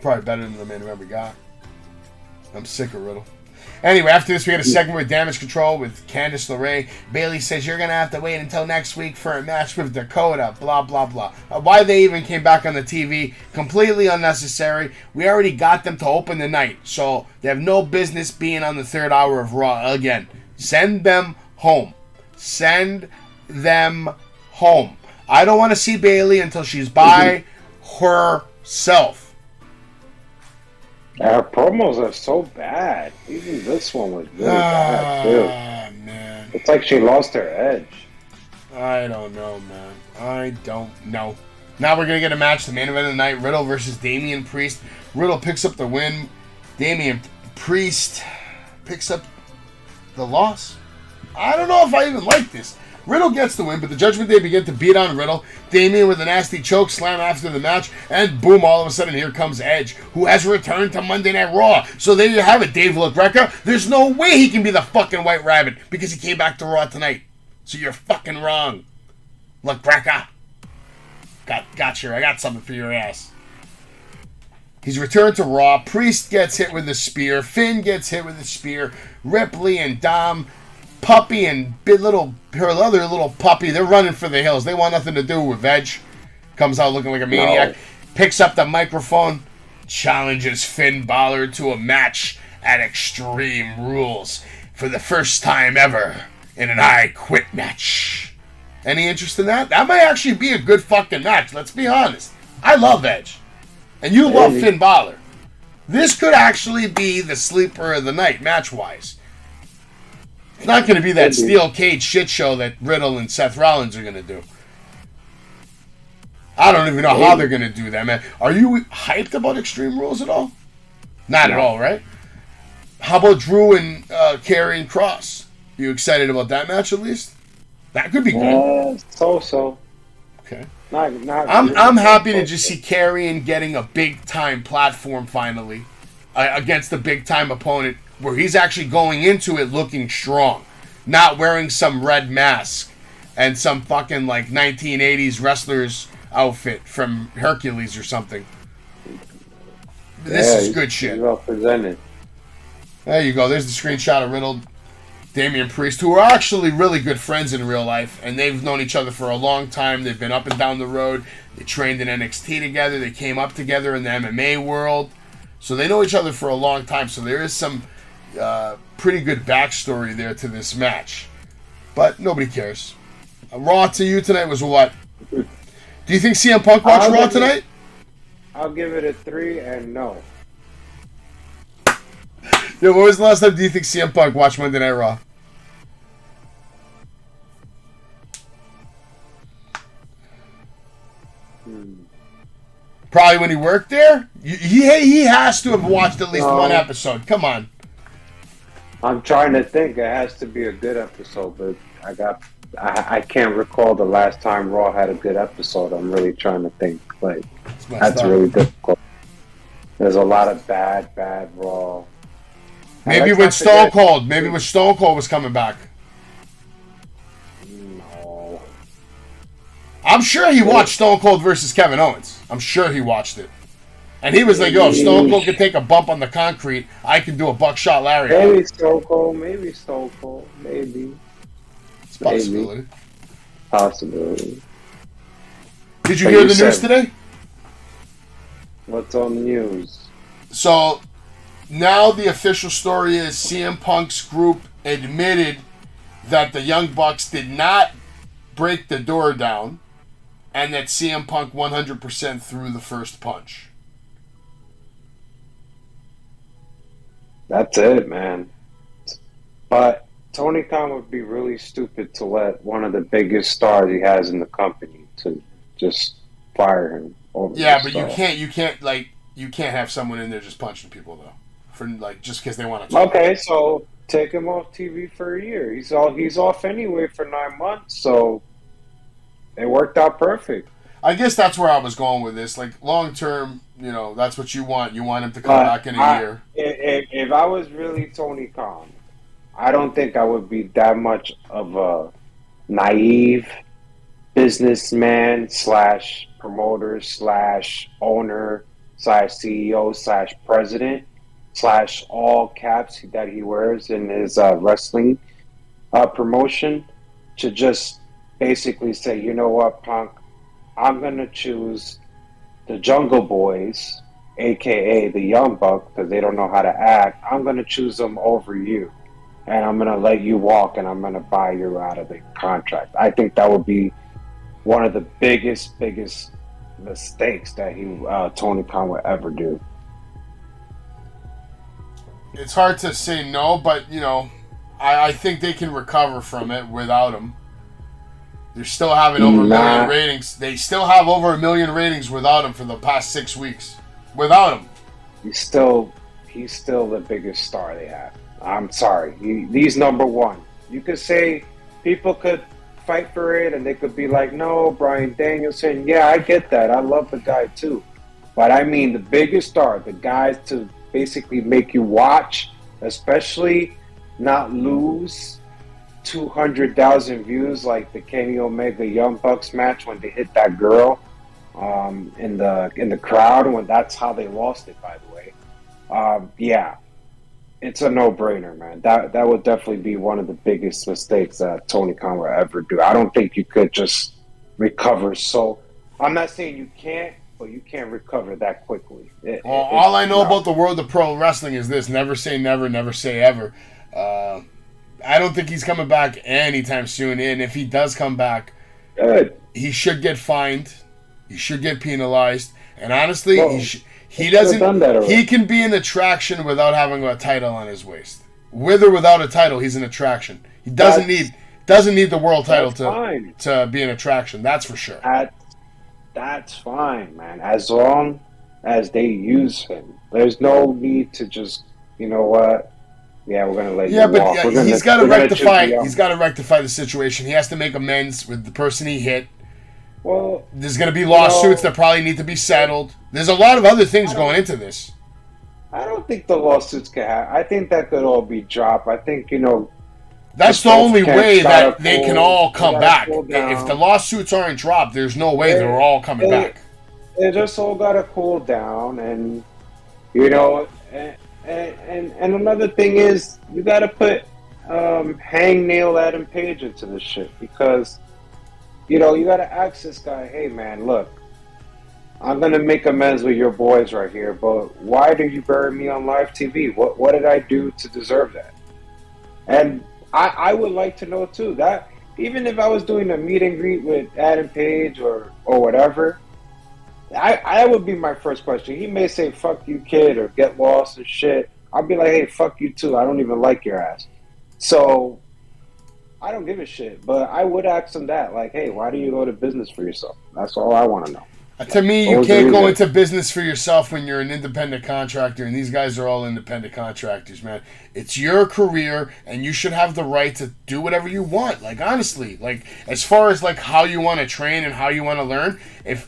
Probably better than the main event we got. I'm sick of Riddle. Anyway, after this, we had a segment with Damage Control with Candice LeRae. Bayley says, you're going to have to wait until next week for a match with Dakota, blah, blah, blah. Why they even came back on the TV, completely unnecessary. We already got them to open the night, so they have no business being on the 3rd hour of Raw again. Send them home. Send them home. I don't want to see Bayley until she's by herself. Our promos are so bad. Even this one was really bad, too. Man. It's like she lost her edge. I don't know, man. I don't know. Now we're going to get a match, the main event of the night, Riddle versus Damian Priest. Riddle picks up the win. Damian Priest picks up the loss. I don't know if I even like this. Riddle gets the win, but the Judgment Day begin to beat on Riddle. Damian with a nasty choke slam after the match, and boom, all of a sudden here comes Edge, who has returned to Monday Night Raw. So there you have it, Dave LaGreca. There's no way he can be the fucking White Rabbit because he came back to Raw tonight. So you're fucking wrong, LaGreca. Got you. I got something for your ass. He's returned to Raw. Priest gets hit with a spear. Finn gets hit with a spear. Ripley and Dom, Puppy and her other little puppy, they're running for the hills. They want nothing to do with Edge. Comes out looking like a maniac. Picks up the microphone. Challenges Finn Balor to a match at Extreme Rules for the first time ever in an I Quit match. Any interest in that? That might actually be a good fucking match. Let's be honest. I love Edge. And you love Finn Balor. This could actually be the sleeper of the night, match-wise. It's not going to be that steel cage shit show that Riddle and Seth Rollins are going to do. I don't even know how they're going to do that, man. Are you hyped about Extreme Rules at all? Not at all, right? How about Drew and Karrion Kross? You excited about that match at least? That could be good. So. Okay. I'm happy to just see Karrion getting a big time platform finally against a big time opponent, where he's actually going into it looking strong, not wearing some red mask and some fucking like 1980s wrestler's outfit from Hercules or something. This is good shit. Well presented. There you go. There's the screenshot of Riddle, Damian Priest, who are actually really good friends in real life, and they've known each other for a long time. They've been up and down the road. They trained in NXT together. They came up together in the MMA world. So they know each other for a long time. So there is some pretty good backstory there to this match. But nobody cares. Raw to you tonight was what? Do you think CM Punk watched Raw tonight? I'll give it a 3 and no. Yeah, when was the last time do you think CM Punk watched Monday Night Raw? Probably when he worked there? He has to have watched at least one episode. Come on. I'm trying to think. It has to be a good episode, but I can't recall the last time Raw had a good episode. I'm really trying to think. Like, that's really difficult. There's a lot of bad Raw. Maybe when Stone Cold was coming back. No. I'm sure he watched Stone Cold versus Kevin Owens. I'm sure he watched it. And he was like, yo, if Stone Cold can take a bump on the concrete, I can do a buckshot lariat. Maybe Stone Cold, maybe. It's a possibility. Possibility. Did you hear the news today? What's on the news? So, now the official story is CM Punk's group admitted that the Young Bucks did not break the door down and that CM Punk 100% threw the first punch. That's it, man. But Tony Khan would be really stupid to let one of the biggest stars he has in the company to just fire him over. Yeah, but you can't have someone in there just punching people though, for just because they want to. Okay, so take him off TV for a year. He's off anyway for 9 months, so it worked out perfect. I guess that's where I was going with this. Like long term, that's what you want. You want him to come back in a year. If I was really Tony Khan, I don't think I would be that much of a naive businessman / promoter / owner / CEO / president / all caps that he wears in his wrestling promotion to just basically say, you know what, Punk, I'm going to choose the Jungle Boys, a.k.a. the Young Bucks, because they don't know how to act. I'm going to choose them over you. And I'm going to let you walk, and I'm going to buy you out of the contract. I think that would be one of the biggest mistakes that Tony Khan would ever do. It's hard to say no, but, I think they can recover from it without him. They're still having over 1 million ratings. They still have over 1 million ratings without him for the past 6 weeks. Without him. He's still the biggest star they have. I'm sorry. He's number one. You could say people could fight for it and they could be like, no, Bryan Danielson. Yeah, I get that. I love the guy too. But I mean the biggest star, the guys to basically make you watch, especially not lose 200,000 views like the Kenny Omega Young Bucks match when they hit that girl in the crowd, when that's how they lost it, by the way. Yeah, it's a no-brainer, man. That would definitely be one of the biggest mistakes that Tony Khan will ever do. I don't think you could just recover. So I'm not saying you can't, but you can't recover that quickly. All I know about the world of pro wrestling is this: never say never, never say ever. I don't think he's coming back anytime soon. And if he does come back, good, he should get fined. He should get penalized. And honestly, he doesn't. He can be an attraction without having a title on his waist. With or without a title, he's an attraction. He doesn't need the world title to be an attraction. That's for sure. That's fine, man. As long as they use him, there's no need to just, you know what? Yeah, we're gonna let you walk. But he's got to rectify. He's got to rectify the situation. He has to make amends with the person he hit. Well, there's going to be lawsuits that probably need to be settled. There's a lot of other things going into this. I don't think the lawsuits can happen. I think that could all be dropped. I think that's the only way that they can all come back. If the lawsuits aren't dropped, there's no way they're all coming back. They just all got to cool down, and And another thing is, you got to put hangnail Adam Page into this shit, because you got to ask this guy, hey man, look, I'm gonna make amends with your boys right here, but why do you bury me on live TV? What did I do to deserve that? And I would like to know too, that even if I was doing a meet and greet with Adam Page or whatever, I would be my first question. He may say, fuck you, kid, or get lost and shit. I'll be like, hey, fuck you too. I don't even like your ass. So I don't give a shit. But I would ask him that. Like, hey, why do you go to business for yourself? That's all I want to know. To me, you can't go into business for yourself when you're an independent contractor, and these guys are all independent contractors, man. It's your career, and you should have the right to do whatever you want. Like, honestly, like, as far as, like, how you want to train and how you want to learn,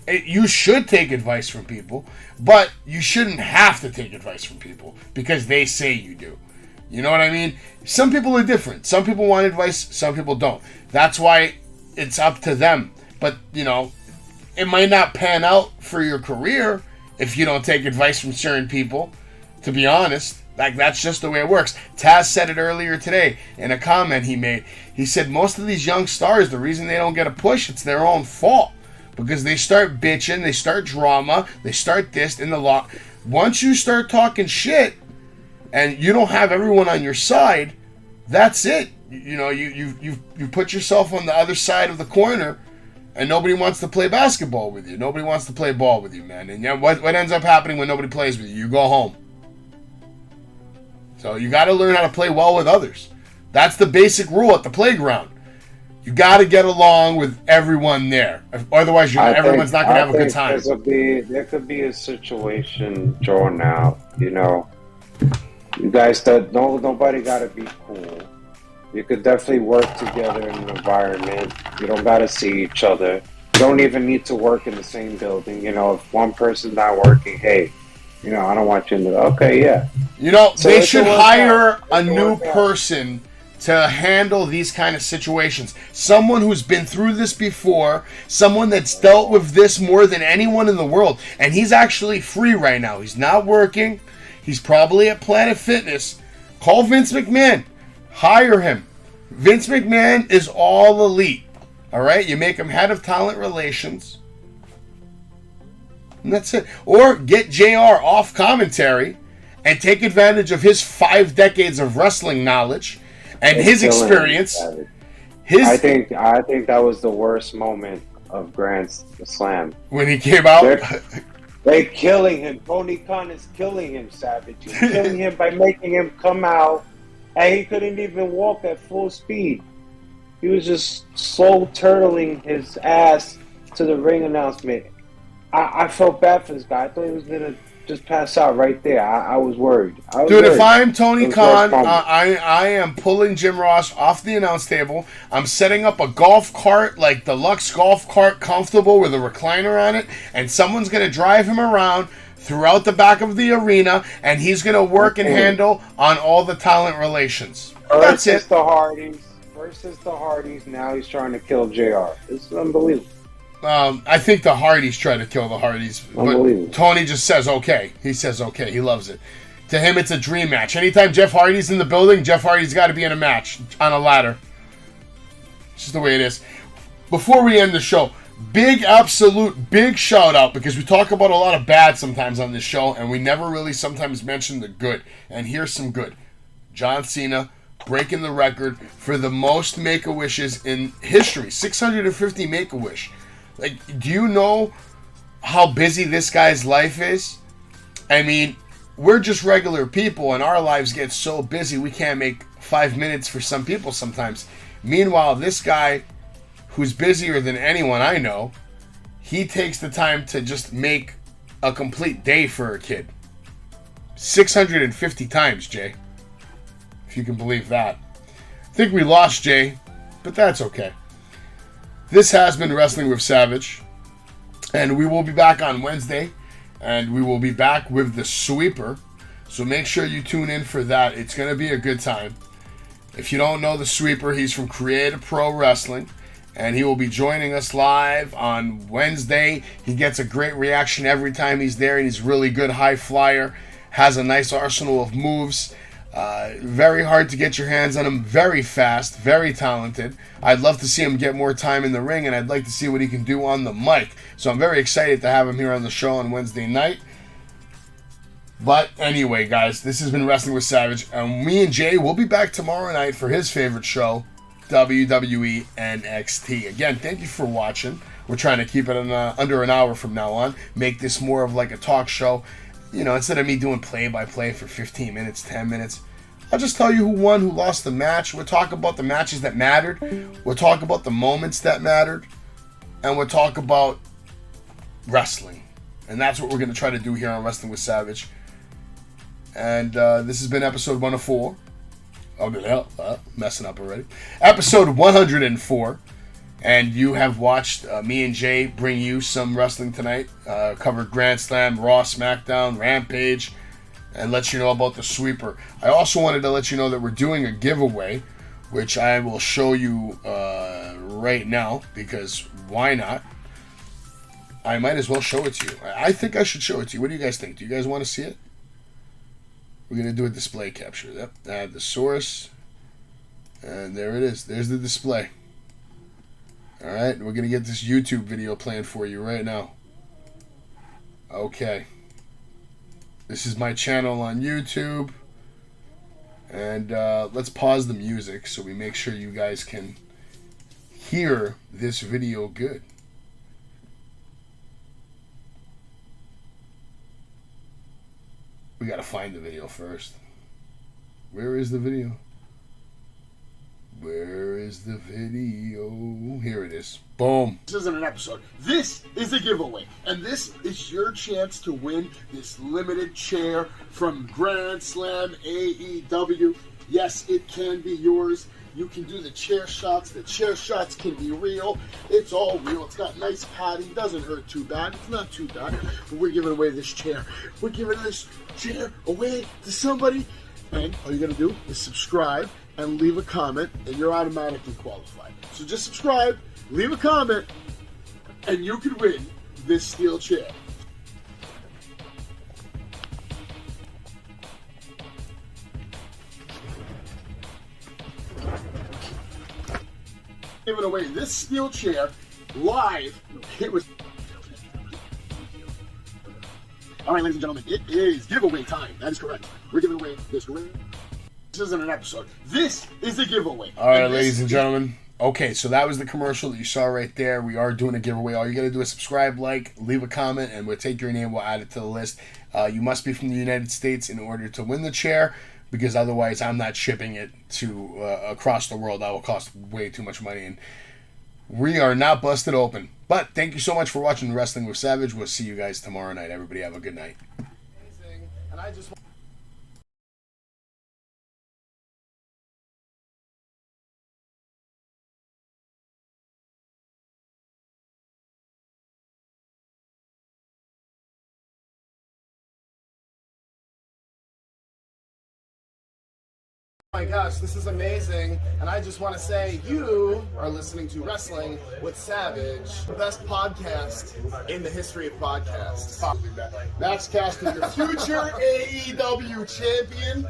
you should take advice from people, but you shouldn't have to take advice from people because they say you do. You know what I mean? Some people are different. Some people want advice, some people don't. That's why it's up to them. But, it might not pan out for your career if you don't take advice from certain people, to be honest. Like, that's just the way it works. Taz said it earlier today in a comment he made. He said most of these young stars, the reason they don't get a push, it's their own fault. Because they start bitching, they start drama, they start this in the law. Once you start talking shit and you don't have everyone on your side, that's it. You put yourself on the other side of the corner, and nobody wants to play basketball with you. Nobody wants to play ball with you, man. And what ends up happening when nobody plays with you? You go home. So you got to learn how to play well with others. That's the basic rule at the playground. You got to get along with everyone there. Otherwise, everyone's not going to have a good time. There could be a situation drawn out. You guys, nobody got to be cool. You could definitely work together in an environment. You don't got to see each other. You don't even need to work in the same building. If one person's not working, hey, I don't want you in the... Okay, yeah. So they should hire a new person to handle these kind of situations. Someone who's been through this before. Someone that's dealt with this more than anyone in the world. And he's actually free right now. He's not working. He's probably at Planet Fitness. Call Vince McMahon. Hire him. Vince McMahon is all elite. All right? You make him head of talent relations. And that's it. Or get JR off commentary and take advantage of his 5 decades of wrestling knowledge and his experience. I think that was the worst moment of Grand Slam. When he came out? They're killing him. Tony Khan is killing him, Savage. He's killing him by making him come out, and he couldn't even walk at full speed. He was just slow turtling his ass to the ring announcement. I felt bad for this guy. I thought he was going to just pass out right there. I was worried. If I'm Tony Khan, I am pulling Jim Ross off the announce table. I'm setting up a golf cart, like the Lux golf cart, comfortable with a recliner on it, and someone's going to drive him around throughout the back of the arena, and he's going to work and handle on all the talent relations. That's it. Versus the Hardys. Now he's trying to kill JR. It's unbelievable. I think the Hardys try to kill the Hardys, but Tony just says okay. He says okay. He loves it. To him, it's a dream match. Anytime Jeff Hardy's in the building, Jeff Hardy's got to be in a match on a ladder. It's just the way it is. Before we end the show, big shout out, because we talk about a lot of bad sometimes on this show, and we never really sometimes mention the good. And here's some good. John Cena breaking the record for the most Make-A-Wishes in history. 650 Make-A-Wish. Like, do you know how busy this guy's life is? I mean, we're just regular people, and our lives get so busy we can't make 5 minutes for some people sometimes. Meanwhile, this guy, who's busier than anyone I know, he takes the time to just make a complete day for a kid. 650 times, Jay. If you can believe that. I think we lost Jay, but that's okay. This has been Wrestling with Savage, and we will be back on Wednesday, and we will be back with the Sweeper, so make sure you tune in for that. It's going to be a good time. If you don't know the Sweeper, he's from Creative Pro Wrestling, and he will be joining us live on Wednesday. He gets a great reaction every time he's there, and he's really good high flyer, has a nice arsenal of moves. Very hard to get your hands on him. Very fast. Very talented. I'd love to see him get more time in the ring, and I'd like to see what he can do on the mic. So I'm very excited to have him here on the show on Wednesday night. But anyway, guys, this has been Wrestling with Savage, and me and Jay will be back tomorrow night for his favorite show, WWE NXT. Again, thank you for watching. We're trying to keep it under an hour from now on. Make this more of like a talk show. Instead of me doing play-by-play for 15 minutes, 10 minutes, I'll just tell you who won, who lost the match. We'll talk about the matches that mattered. We'll talk about the moments that mattered. And we'll talk about wrestling. And that's what we're going to try to do here on Wrestling with Savage. And this has been episode 104. Oh, messing up already. Episode 104. And you have watched me and Jay bring you some wrestling tonight. Covered Grand Slam, Raw, SmackDown, Rampage, and let you know about the Sweeper. I also wanted to let you know that we're doing a giveaway, which I will show you right now because why not? I might as well show it to you. I think I should show it to you. What do you guys think? Do you guys want to see it? We're going to do a display capture. Yep. Add the source. And there it is. There's the display. Alright, we're going to get this YouTube video planned for you right now. Okay. This is my channel on YouTube. And let's pause the music so we make sure you guys can hear this video good. We gotta find the video first. Where is the video? Where is the video? Here it is. Boom. This isn't an episode. This is a giveaway. And this is your chance to win this limited chair from Grand Slam AEW. Yes, it can be yours. You can do the chair shots. The chair shots can be real. It's all real. It's got nice padding. Doesn't hurt too bad. It's not too bad. But we're giving away this chair. We're giving this chair away to somebody. And all you got to do is subscribe and leave a comment, and you're automatically qualified. So just subscribe, leave a comment, and you can win this steel chair. Giving away this steel chair live. It was. All right, ladies and gentlemen, it is giveaway time. That is correct. We're giving away this ring. This isn't an episode. This is a giveaway. All right, ladies and gentlemen. Okay, so that was the commercial that you saw right there. We are doing a giveaway. All you got to do is subscribe, like, leave a comment, and we'll take your name. We'll add it to the list. You must be from the United States in order to win the chair, because otherwise I'm not shipping it to across the world. That will cost way too much money, and we are not busted open. But thank you so much for watching Wrestling with Savage. We'll see you guys tomorrow night. Everybody have a good night. And I just Oh my gosh, this is amazing, and I just want to say you are listening to Wrestling with Savage, the best podcast in the history of podcasts. Max Caster, your future AEW champion.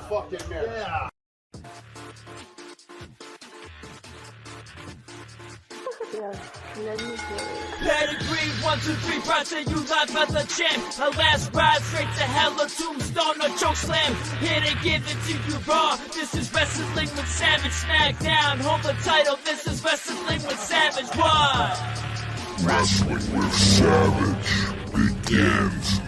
Fucking man. Yeah. Pedigree, 1, 2, 3, proud to you live as a champ. A last ride straight to hell, a tombstone, a choke slam. Here to give it to you raw. This is Wrestling with Savage. Smackdown, hold the title. This is Wrestling with Savage. What? Wrestling with Savage begins